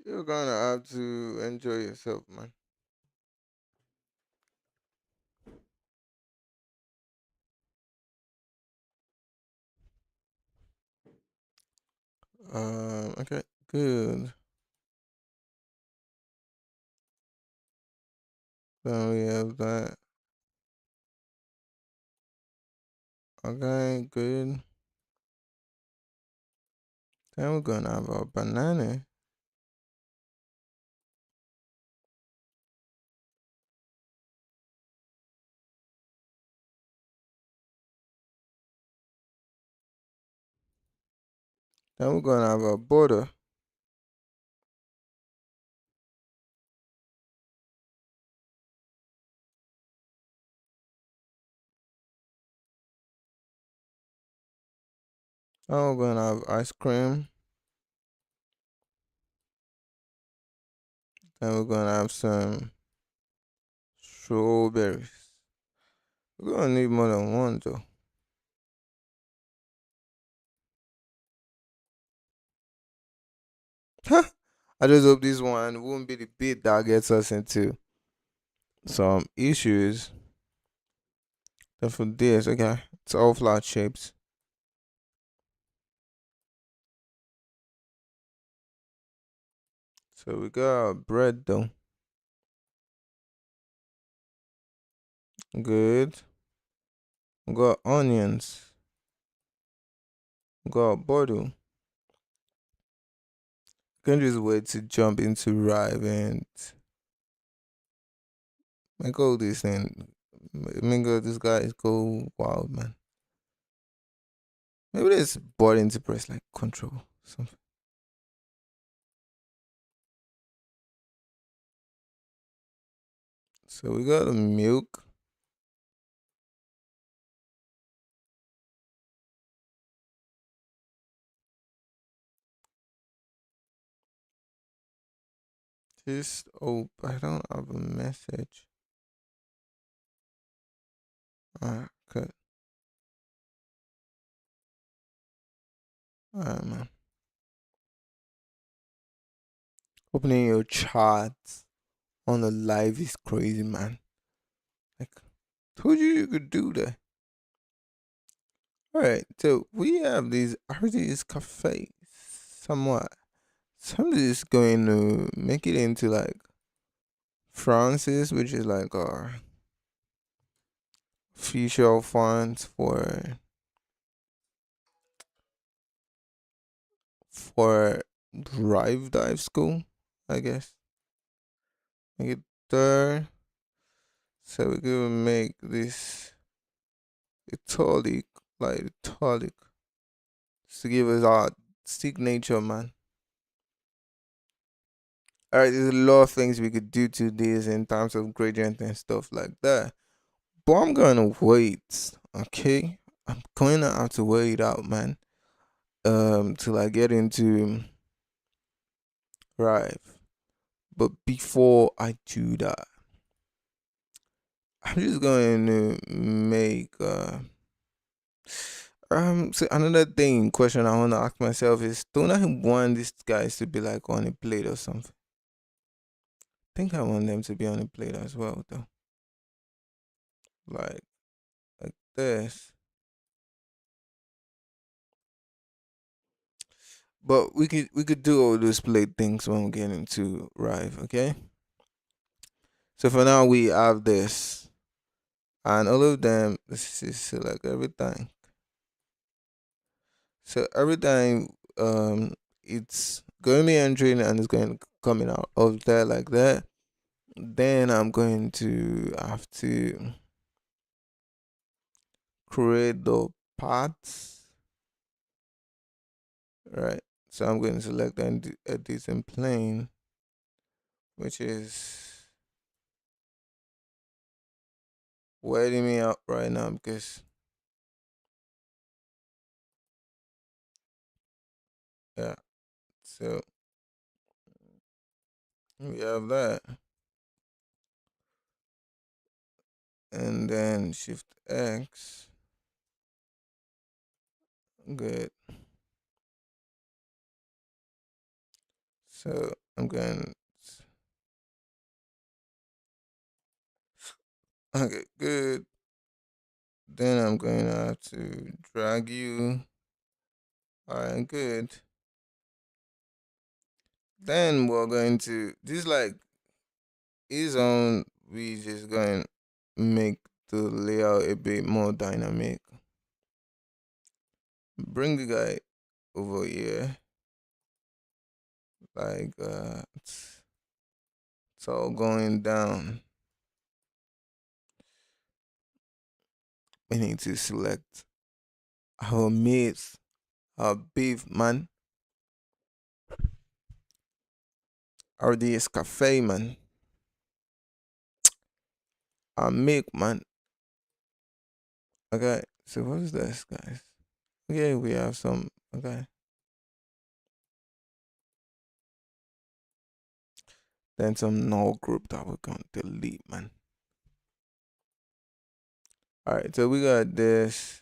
You're gonna have to enjoy yourself, man. Okay, good. Then we have that. Okay, good. Then we're gonna have our banana. Then we're gonna have our butter. Then we're gonna have ice cream. Then we're gonna have some strawberries. We're gonna need more than one though. I just hope this one won't be the bit that gets us into some issues. Then for this, okay, it's all flat shapes. So we got our bread though. Good. Got onions. Got bottle. Can just wait to jump into Rive and make all this and mingle this guy is go wild man. Maybe there's button to press like control something. So we got the milk. Just oh I don't have a message. Alright, good. Alright man. Opening your chat on the live is crazy man. Like told you could do that. Alright, so we have these artist cafes somewhat. Somebody is going to make it into like Francis, which is like our official font for Rive Dive School, I guess. Make it there. So we're gonna make this italic, like italic, just to give us our signature, man. Alright, there's a lot of things we could do to this in terms of gradient and stuff like that. But I'm gonna wait, okay? I'm gonna have to wait out, man. Till I get into Rive. But before I do that, I'm just going to make so another thing question I wanna ask myself is don't I want these guys to be like on a plate or something? I think I want them to be on a plate as well though. Like like this. But we could do all those plate things when we get into Rive, okay? So for now we have this. And all of them this is select everything. So every time it's going to be entering and it's going coming out of there like that, then I'm going to have to create the paths, right? So I'm going to select and edit in plane, which is waiting me out right now because yeah. So we have that, and then Shift X. Good. So I'm going. Okay, good. Then I'm going to have to drag you. Alright, good. Then we're going to this like is on we just going to make the layout a bit more dynamic. Bring the guy over here. Like it's all going down. We need to select our meat, our beef man, our this cafe man, our milk man. Okay, so what is this guys? Okay, we have some okay. Then some null group that we're gonna delete, man. Alright, so we got this.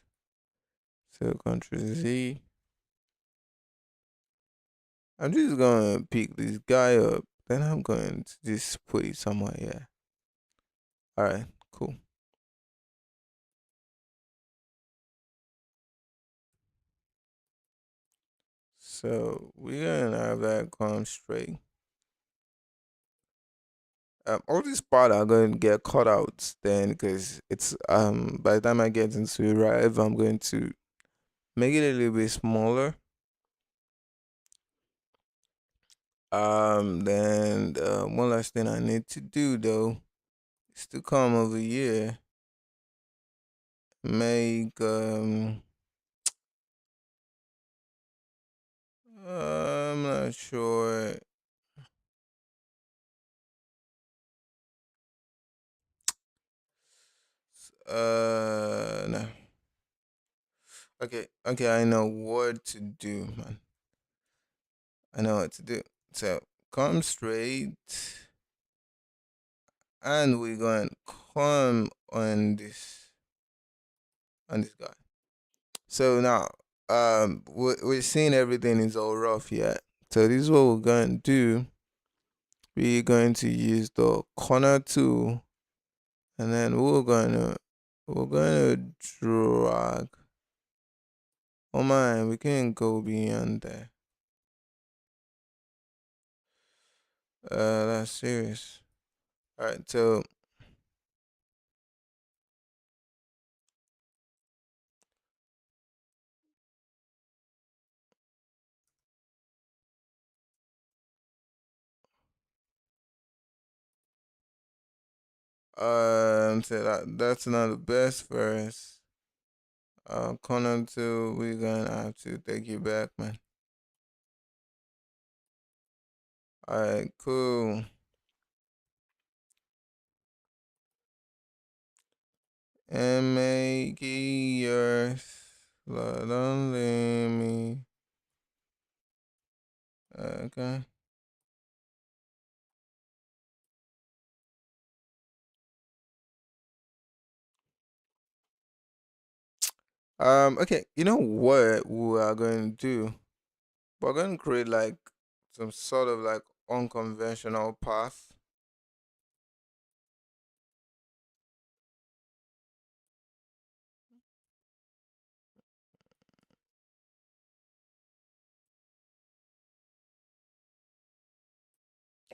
So Control Z. I'm just gonna pick this guy up. Then I'm going to just put it somewhere here. Alright, cool. So we're gonna have that come straight. all these parts are going to get cut out then, because it's by the time I get into Rive, I'm going to make it a little bit smaller. Then one last thing I need to do though is to come over here, make I'm not sure. No. Okay, I know what to do, man. I know what to do. So come straight, and we're going to come on this guy. So now, we're seeing everything is all rough yet. So this is what we're going to do. We're going to use the corner tool, and then we're gonna drag. Oh man, we can't go beyond there. That's serious. All right, so so that's not the best first. Corner tool, we're gonna have to take you back, man. All right, cool. And make it yours. Don't leave me. Okay. Okay, you know what we are going to do? We're going to create like some sort of like unconventional path.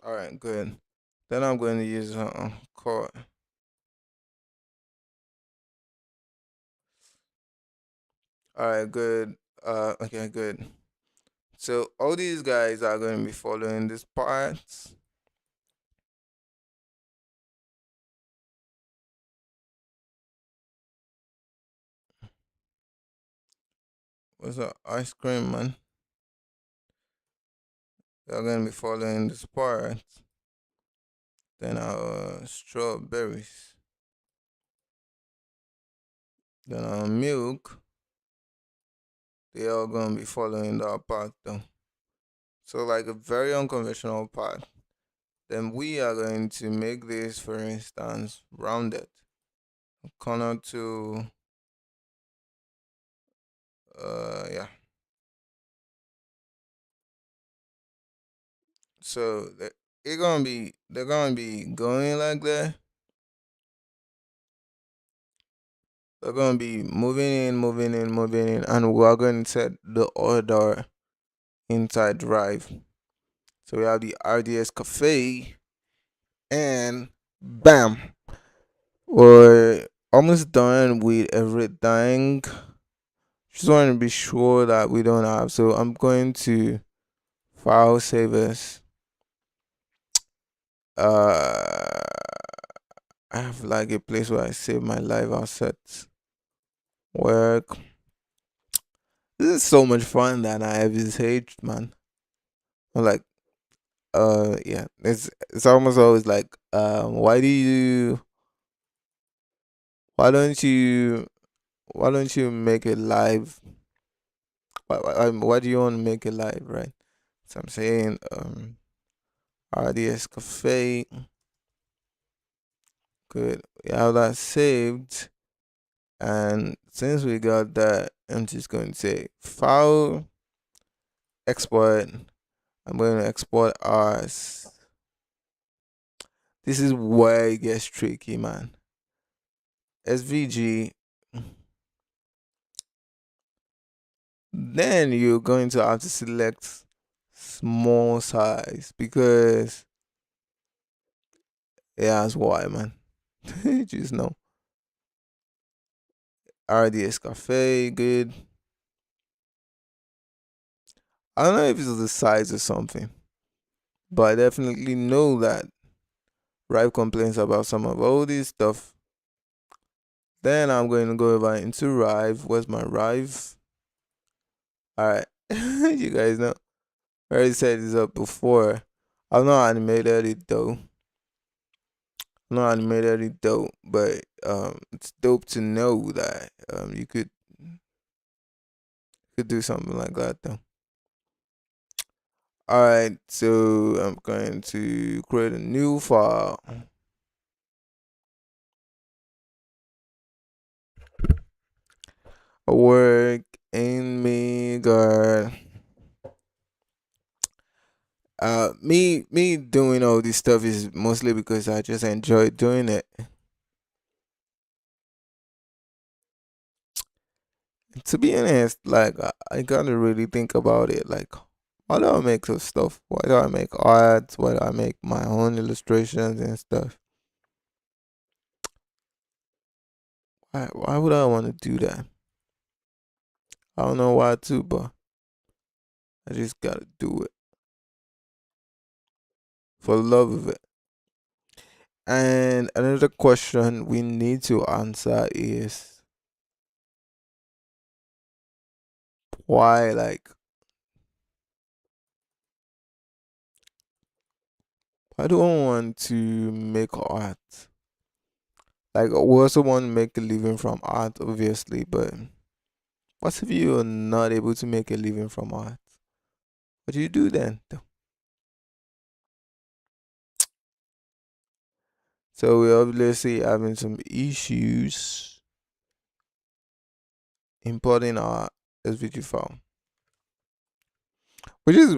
All right, good. Then I'm going to use core. All right, good. Okay, good. So all these guys are going to be following this part. What's up, ice cream man? They're going to be following this part. Then our strawberries. Then our milk. They all going to be following that path though. So like a very unconventional path. Then we are going to make this, for instance, rounded. Corner to yeah. So they're gonna be going like that. They're gonna be moving in, and we're going to set the order inside Drive. So we have the RDS Cafe, and bam, we're almost done with everything. Just want to be sure that we don't have. So I'm going to file save as. I have like a place where I save my live assets. Work. This is so much fun that I have this hate, man. I'm like, yeah. It's almost always like, why don't you, why don't you make it live? Why do you want to make it live, right? So I'm saying, RDS Cafe. Good. We have that saved. And since we got that, I'm just going to say file, export. I'm going to export ours. This is where it gets tricky, man. SVG. Then you're going to have to select small size, because Yeah, that's why, man. Just know. RDS Cafe, good. I don't know if it's the size or something, but I definitely know that Rive complains about some of all this stuff. Then I'm going to go over into Rive. Where's my Rive? Alright. You guys know. I already set this up before. I've not animated it though. Not animated it though, but it's dope to know that you could do something like that though. Alright, so I'm going to create a new file. Work in me, girl. Me doing all this stuff is mostly because I just enjoy doing it. To be honest, like I gotta really think about it. Like, why do I make this stuff? Why do I make art? Why do I make my own illustrations and stuff? Why would I want to do that? I don't know why too, but I just gotta do it for the love of it. And another question we need to answer is why, like, why do I want to make art? Like, we also want to make a living from art, obviously, but what if you're not able to make a living from art? What do you do then? So we're obviously having some issues importing our SVG file, which is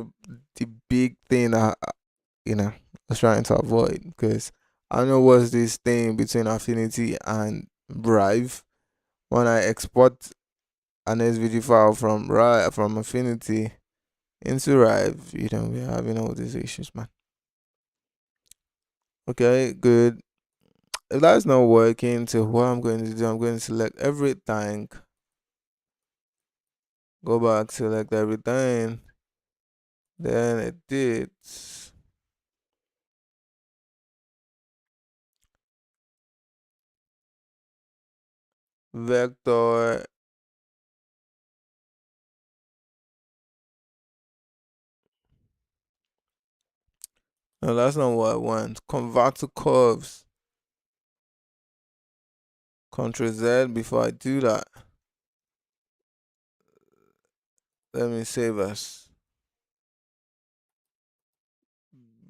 the big thing that I was trying to avoid because I know what's this thing between Affinity and Rive. When I export an SVG file from Rive from Affinity into Rive, we're having all these issues, man. Okay, good. If that's not working, so what I'm going to do, I'm going to select everything, go back, select everything, then edit, vector. No, that's not what I want. Convert to curves. Ctrl Z before I do that. Let me save as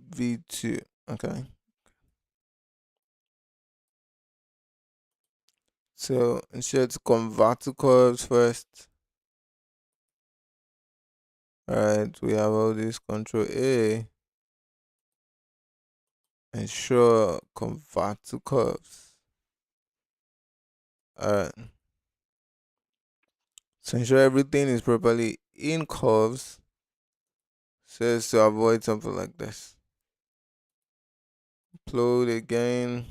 V2. Okay. So ensure to convert to curves first. Alright, we have all this Control A. Ensure convert to curves. Alright. So ensure everything is properly in curves. Says to avoid something like this. Upload again.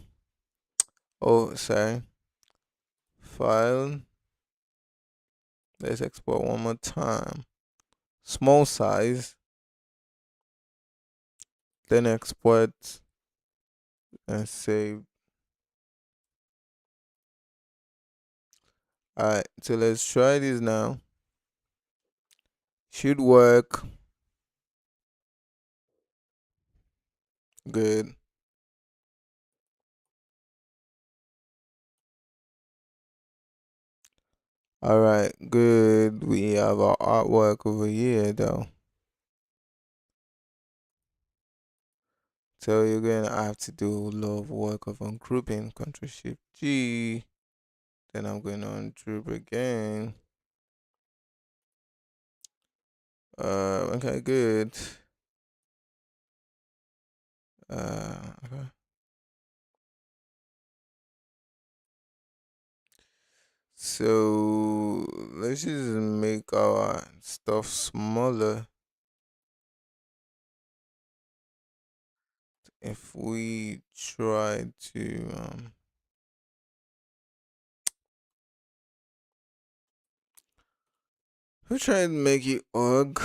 Oh, sorry. File. Let's export one more time. Small size. Then export and save. Alright, so let's try this now. Should work. Good. Alright, good. We have our artwork over here though. So you're gonna have to do a lot of work of ungrouping. Ctrl Shift G. Then I'm going to ungroup again. Okay, good. Okay. So let's just make our stuff smaller. if we try to we try to make it org.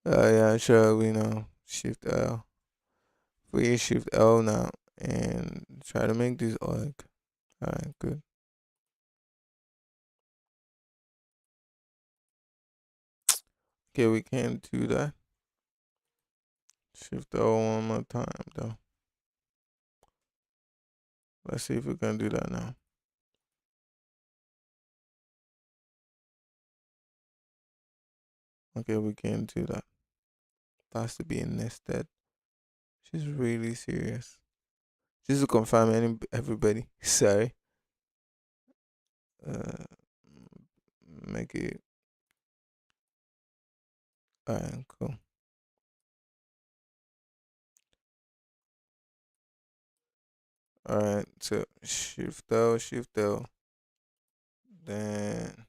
Yeah, sure, we know. Shift L. We shift L now and try to make this org. Alright, good. Okay, we can't do that. Shift L one more time though. Let's see if we can do that now. Okay, we can't do that. That has to be a nested. She's really serious. Just to confirm everybody. Sorry. Uh make it alright, cool. Alright, so shift L, then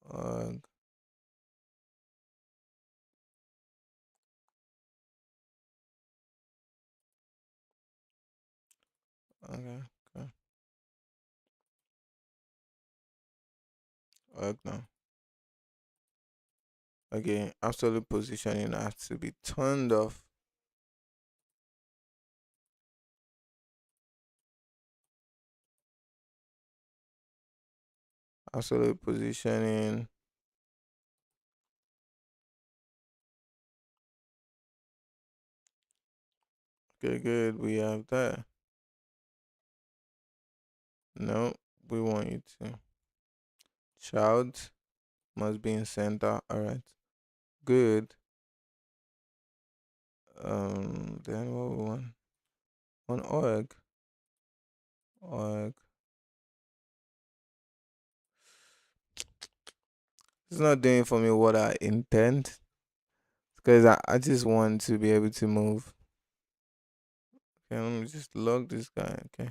org. Okay, okay. Org now. Okay, absolute positioning has to be turned off. Absolute positioning. Okay, good. We have that. No, we want you to. Child must be in center. Alright. Good. Then what we want? On org. Org. It's not doing for me what I intend. Because I just want to be able to move. Okay, let me just log this guy. Okay.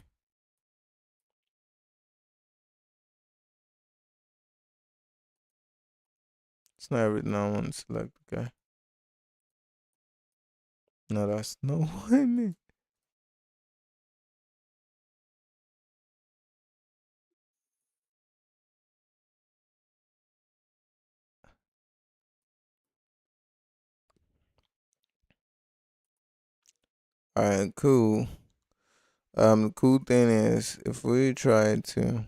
It's not everything I want to select. Okay. No, that's no what I mean. Alright, cool. The cool thing is if we try to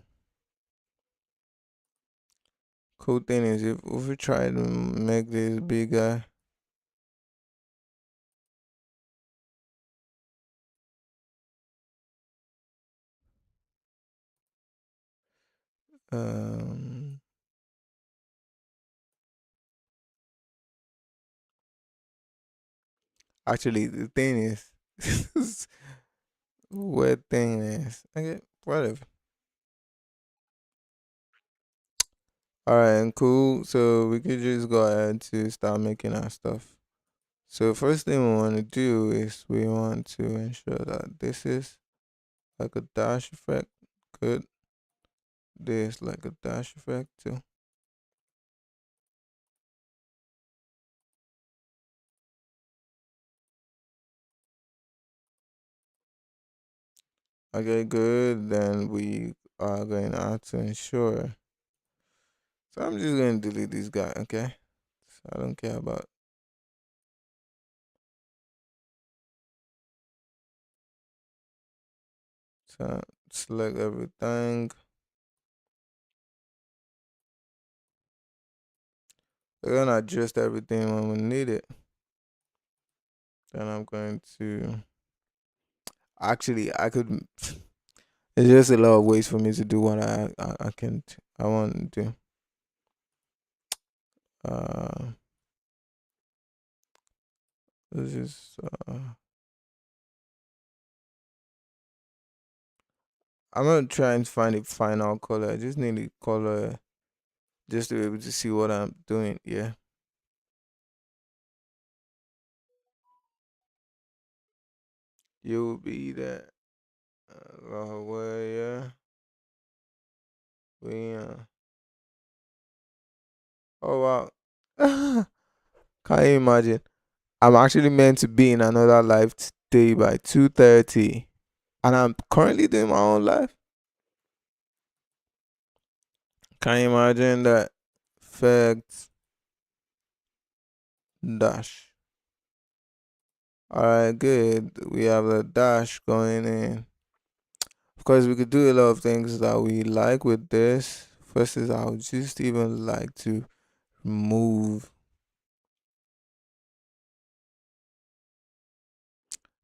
cool thing is if we try to make this bigger, um actually the thing is weird thing is okay, whatever. Alright, cool. So we could just go ahead to start making our stuff. So first thing we want to do is we want to ensure that this is like a dash effect. Good. This like a dash effect too. Okay, good. Then we are going to have to ensure. So I'm just going to delete this guy, okay? So I don't care about. So select everything. We're going to adjust everything when we need it. Then I'm going to. Actually, I could. There's just a lot of ways for me to do what I can. I want to do. Uh, this is. I'm gonna try and find a final color. I just need a color just to be able to see what I'm doing. Yeah. You will be there. Yeah. We. Oh wow. Can you imagine? I'm actually meant to be in another life today by 2:30, and I'm currently doing my own life. Can you imagine that? Fact dash. All right, good. We have a dash going in. Of course, we could do a lot of things that we like with this. First is I would just even like to move.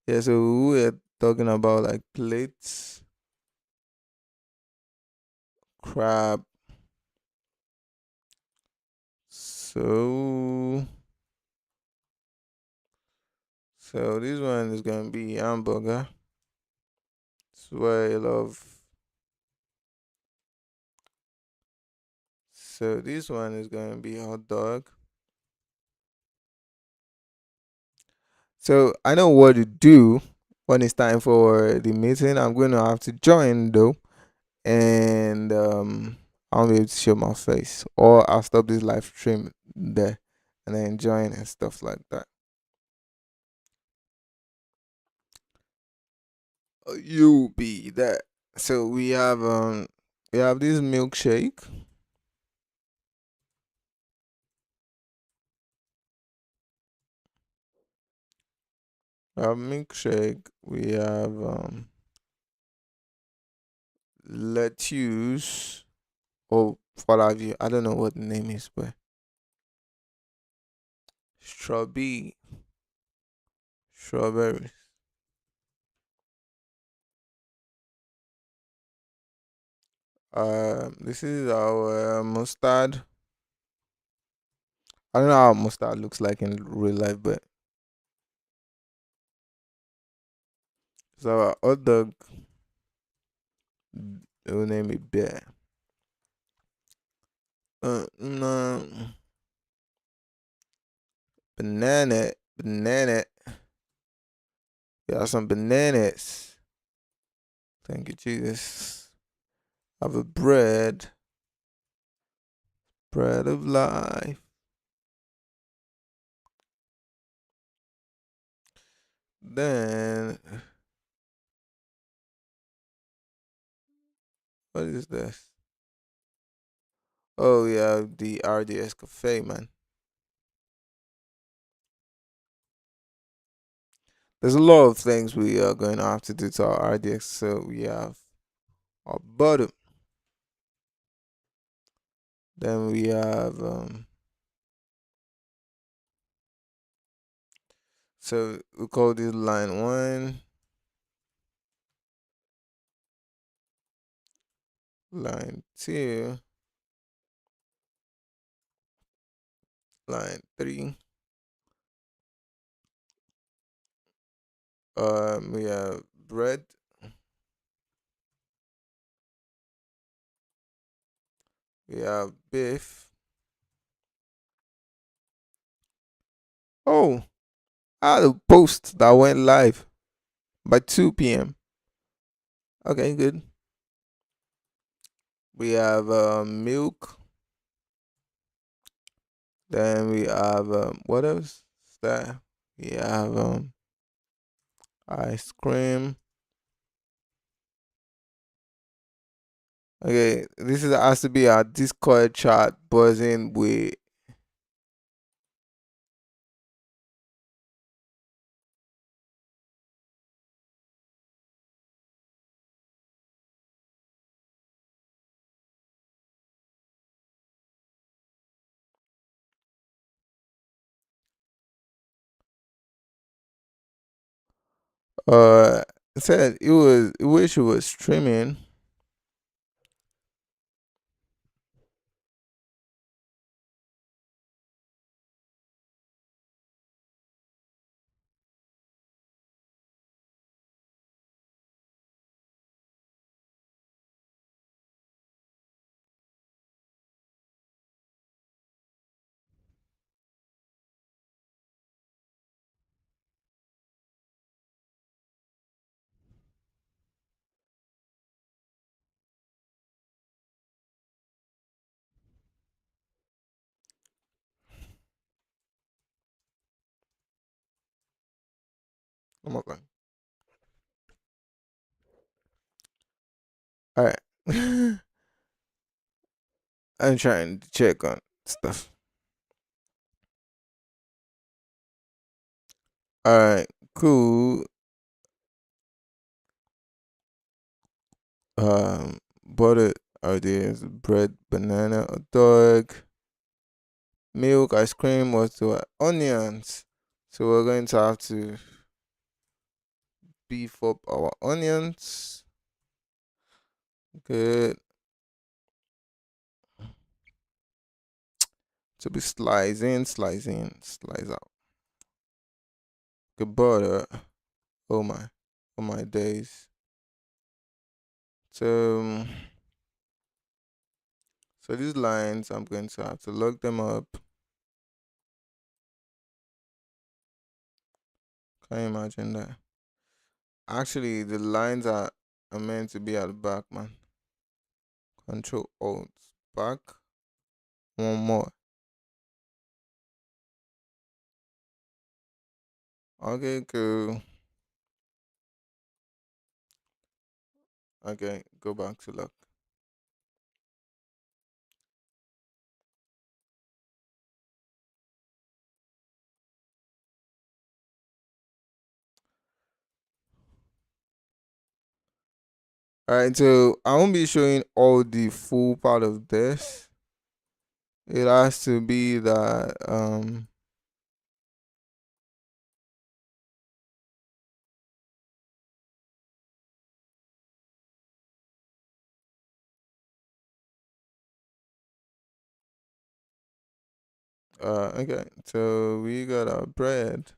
Yeah, so we were talking about like plates, crab. So, so this one is gonna be hamburger. Swear I love. So this one is gonna be hot dog. So I know what to do when it's time for the meeting. I'm going to have to join though, and I'll be able to show my face, or I'll stop this live stream there and then join and stuff like that. You be that. So we have this milkshake. We have milkshake. We have lettuce. Oh, what have you? I don't know what the name is, but strawberry, strawberries. This is our mustard. I don't know how mustard looks like in real life, but it's our hot dog. We'll name it bear. No, banana, banana. We have some bananas. Thank you, Jesus. Have a bread, bread of life. Then, what is this? Oh, yeah, the RDS Cafe, man. There's a lot of things we are going to have to do to our RDX. So we have our butter. Then we have so we call this line one, line two, line three. We have bread. We have beef. Oh, I had a post that went live by 2 p.m. Okay, good. We have milk. Then we have what else is that? We have ice cream. Okay, this is has to be our Discord chat buzzing with. Uh, it said it was. It wish it was streaming. I'm okay. All right. I'm trying to check on stuff. All right. Cool. Butter ideas: bread, banana, a dog, milk, ice cream, or to onions. So we're going to have to beef up our onions. Good. To be slice out. Good butter. Oh my, oh my days. So, so these lines, I'm going to have to look them up. Can you imagine that? Actually, the lines are meant to be at the back, man. Control Alt back. One more. Okay, cool. Okay, go back to look. All right, so I won't be showing all the full part of this. It has to be that okay. So we got our bread.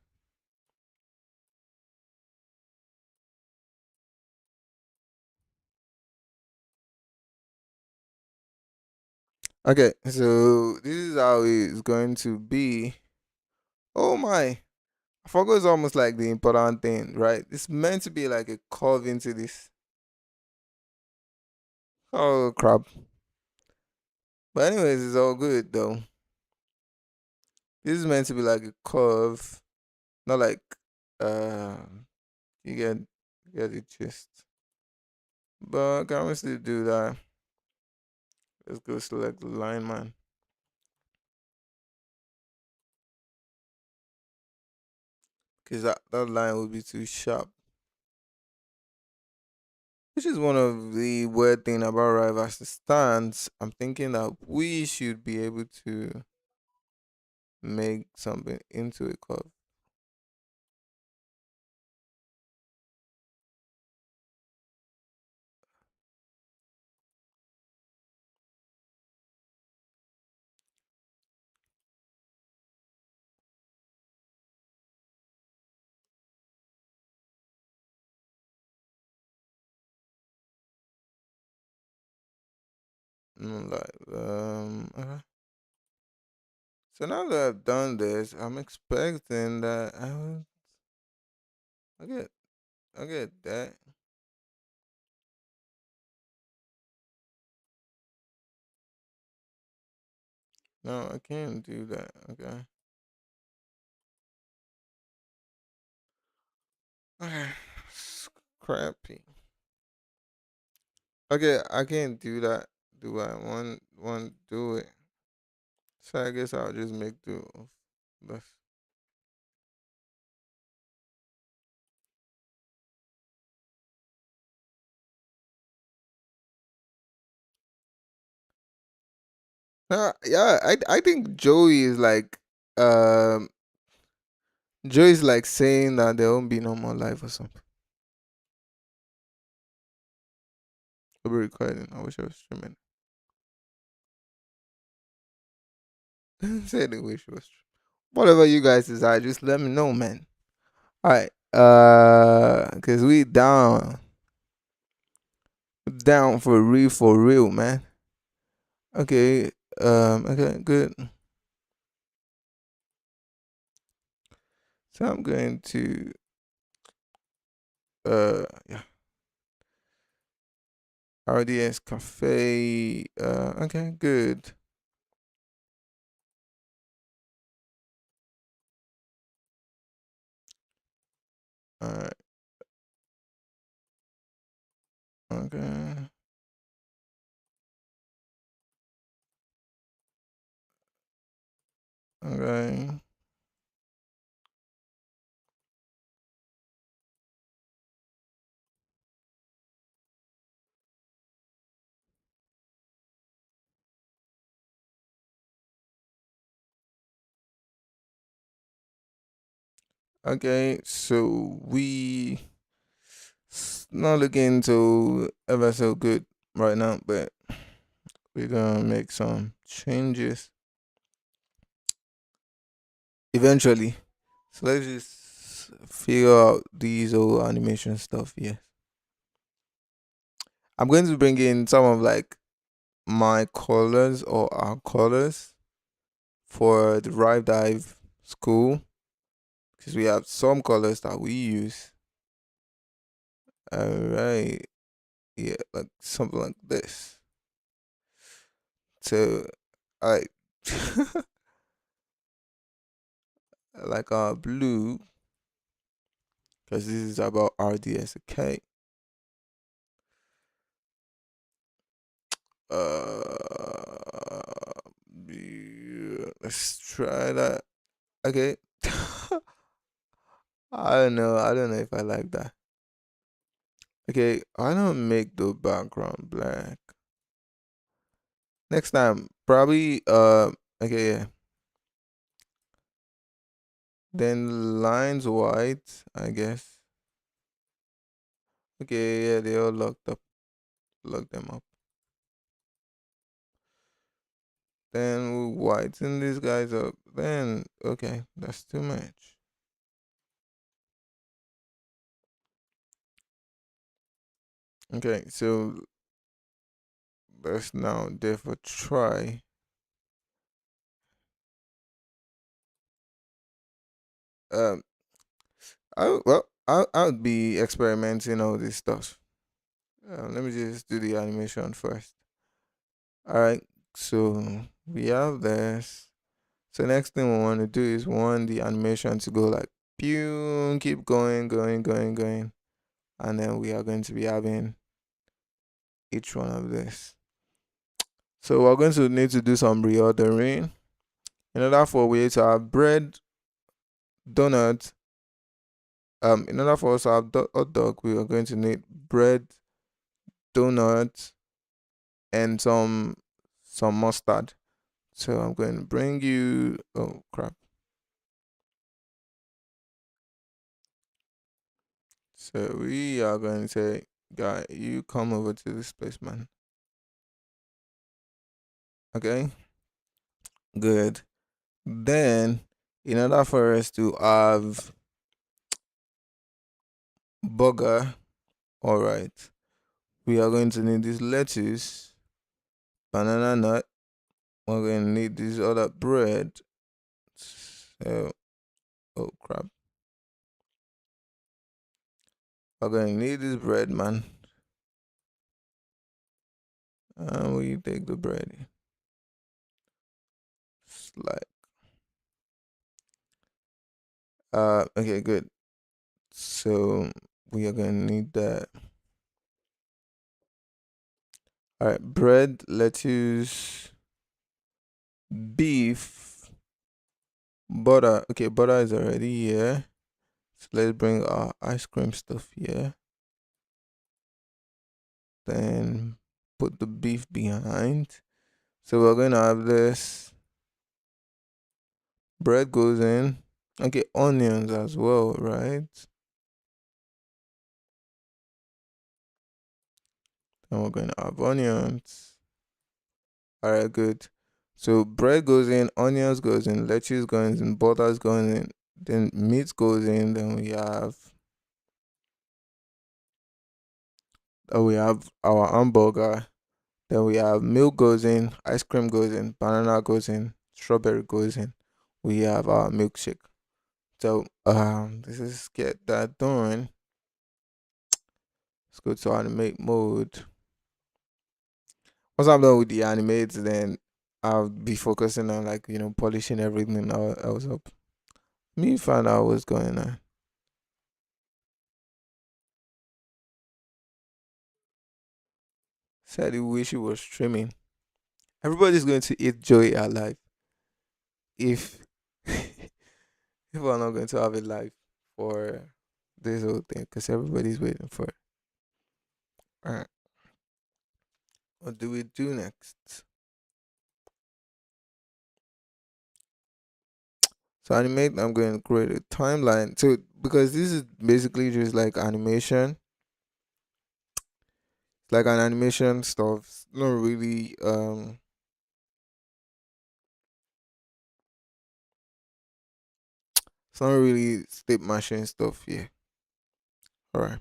Okay, so this is how it's going to be. Oh my. I forgot it's almost like the important thing, right? It's meant to be like a curve into this. Oh crap. But anyways, it's all good though. This is meant to be like a curve, not like uh you get the gist. But can we still do that? Let's go select the line man. Cause that line would be too sharp. Which is one of the weird thing about Rive as it stands. I'm thinking that we should be able to make something into a curve. Okay. So now that I've done this, I'm expecting that I get I get that. No, I can't do that. Okay. Okay. Crappy. Okay, I can't do that. Do I want do it? So I guess I'll just make do of this. Yeah, I think um Joey's like saying that there won't be no more life or something. We'll be recording. I wish I was streaming. Say the wish I was streaming. Whatever you guys decide, just let me know, man. Alright. Cause we down for real, man. Okay. Okay, good. So I'm going to yeah. RDS Cafe. Okay, good. Okay. Okay, so we not looking so ever so good right now, but we're gonna make some changes eventually. So let's just figure out these old animation stuff here. I'm going to bring in some of like my colors or our colors for the Rive Dive school because we have some colors that we use. All right, yeah, like something like this. So I like our blue because this is about RDS. Okay. Yeah, let's try that. Okay. I don't know. I don't know if I like that. Okay, I don't make the background black. Next time, probably okay, yeah. Then lines white, I guess. Okay, yeah, they all locked up. Lock them up. Then we whiten these guys up. Then okay, that's too much. Okay, so let's now therefore try. Um, I would be experimenting all this stuff. Let me just do the animation first. All right, so we have this. So next thing we want to do is we want the animation to go like pew, keep going, going, going, going, and then we are going to be having each one of this. So we're going to need to do some reordering in order for we to have bread, donut. In order for us to have hot dog, we are going to need bread, donut, and some mustard. So I'm going to bring you. Oh crap! So we are going to say, guy, you come over to this place, man. Okay, good. Then, in order for us to have burger, all right, we are going to need this lettuce, banana nut. We're going to need this other bread. So, oh crap, we're going to need this bread, man. And we take the bread. Slide. Okay, good. So we are gonna need that. All right, bread, lettuce, beef, butter. Okay, butter is already here. So let's bring our ice cream stuff here. Then put the beef behind. So we're gonna have this. Bread goes in. Okay, onions as well, right? And we're gonna have onions. All right, good. So bread goes in, onions goes in, lettuce goes in, butters goes in, then meat goes in. Then we have our hamburger. Then we have milk goes in, ice cream goes in, banana goes in, strawberry goes in. We have our milkshake. So this is get that done. Let's go to animate mode. Once I'm done with the animates, then I'll be focusing on like polishing everything else up. Me find out what's going on. Said he wish he was streaming. Everybody's going to eat joy alive if if we're not going to have it live for this whole thing, because everybody's waiting for it. All right, what do we do next? So animate. I'm going to create a timeline. So because this is basically just like animation, like an animation stuff. It's not really it's not really state machine stuff. Yeah. All right.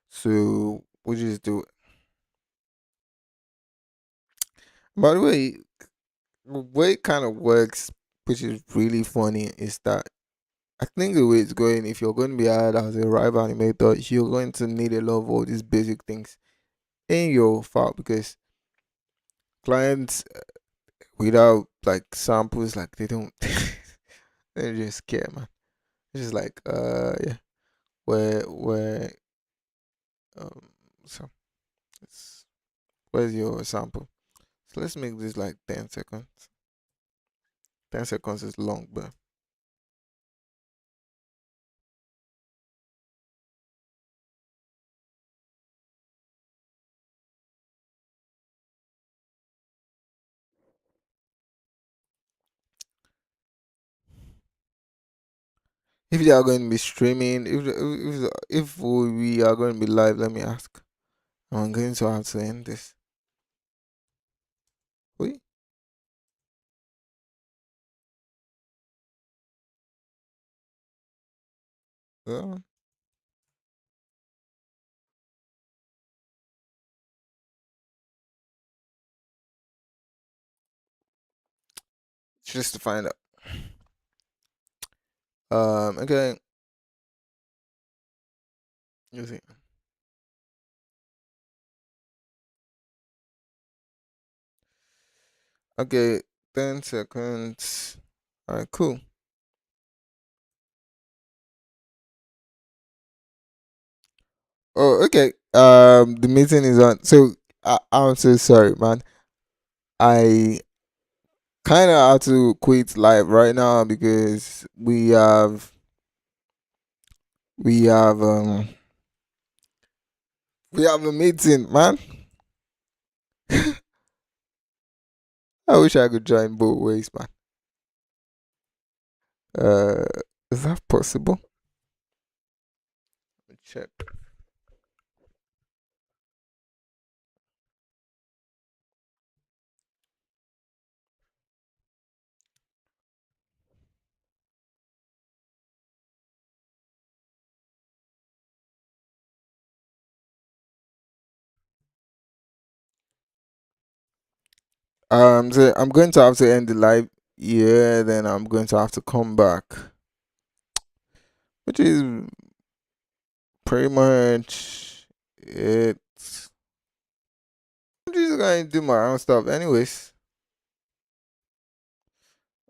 So we just do it. By the way it kind of works, which is really funny, is that I think the way it's going, if you're going to be hired as a Rive animator, you're going to need a lot of all these basic things in your file because clients without like samples, like they don't, they're just scared, man. It's just like, yeah, where, um, so where's your sample? So let's make this like 10 seconds. 10 seconds is long, but if they are going to be streaming, if we are going to be live, let me ask. I'm going to have to end this. Wait, uh, just to find out. Okay, you see. Okay, 10 seconds. All right, cool. Oh, okay. The meeting is on. So I'm so sorry, man. I kind of have to quit live right now because we have we have a meeting, man. I wish I could join both ways, man. Uh, is that possible? Let me check. So I'm going to have to end the live. Yeah, then I'm going to have to come back, which is pretty much it. I'm just going to do my own stuff, anyways.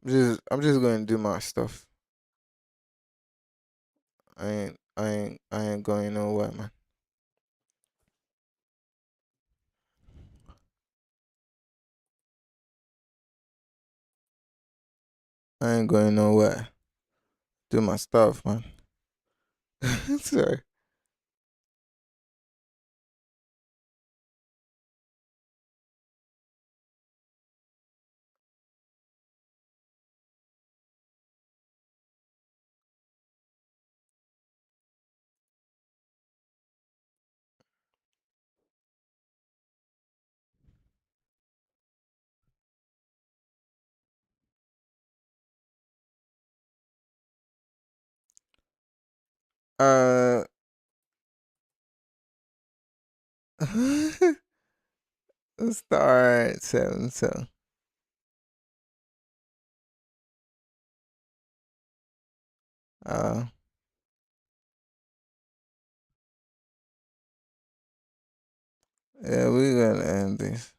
I'm just going to do my stuff. I ain't going nowhere, man. I ain't going nowhere. Do my stuff, man. Sorry. Uh, start 7 so. Uh, yeah, we're gonna end this.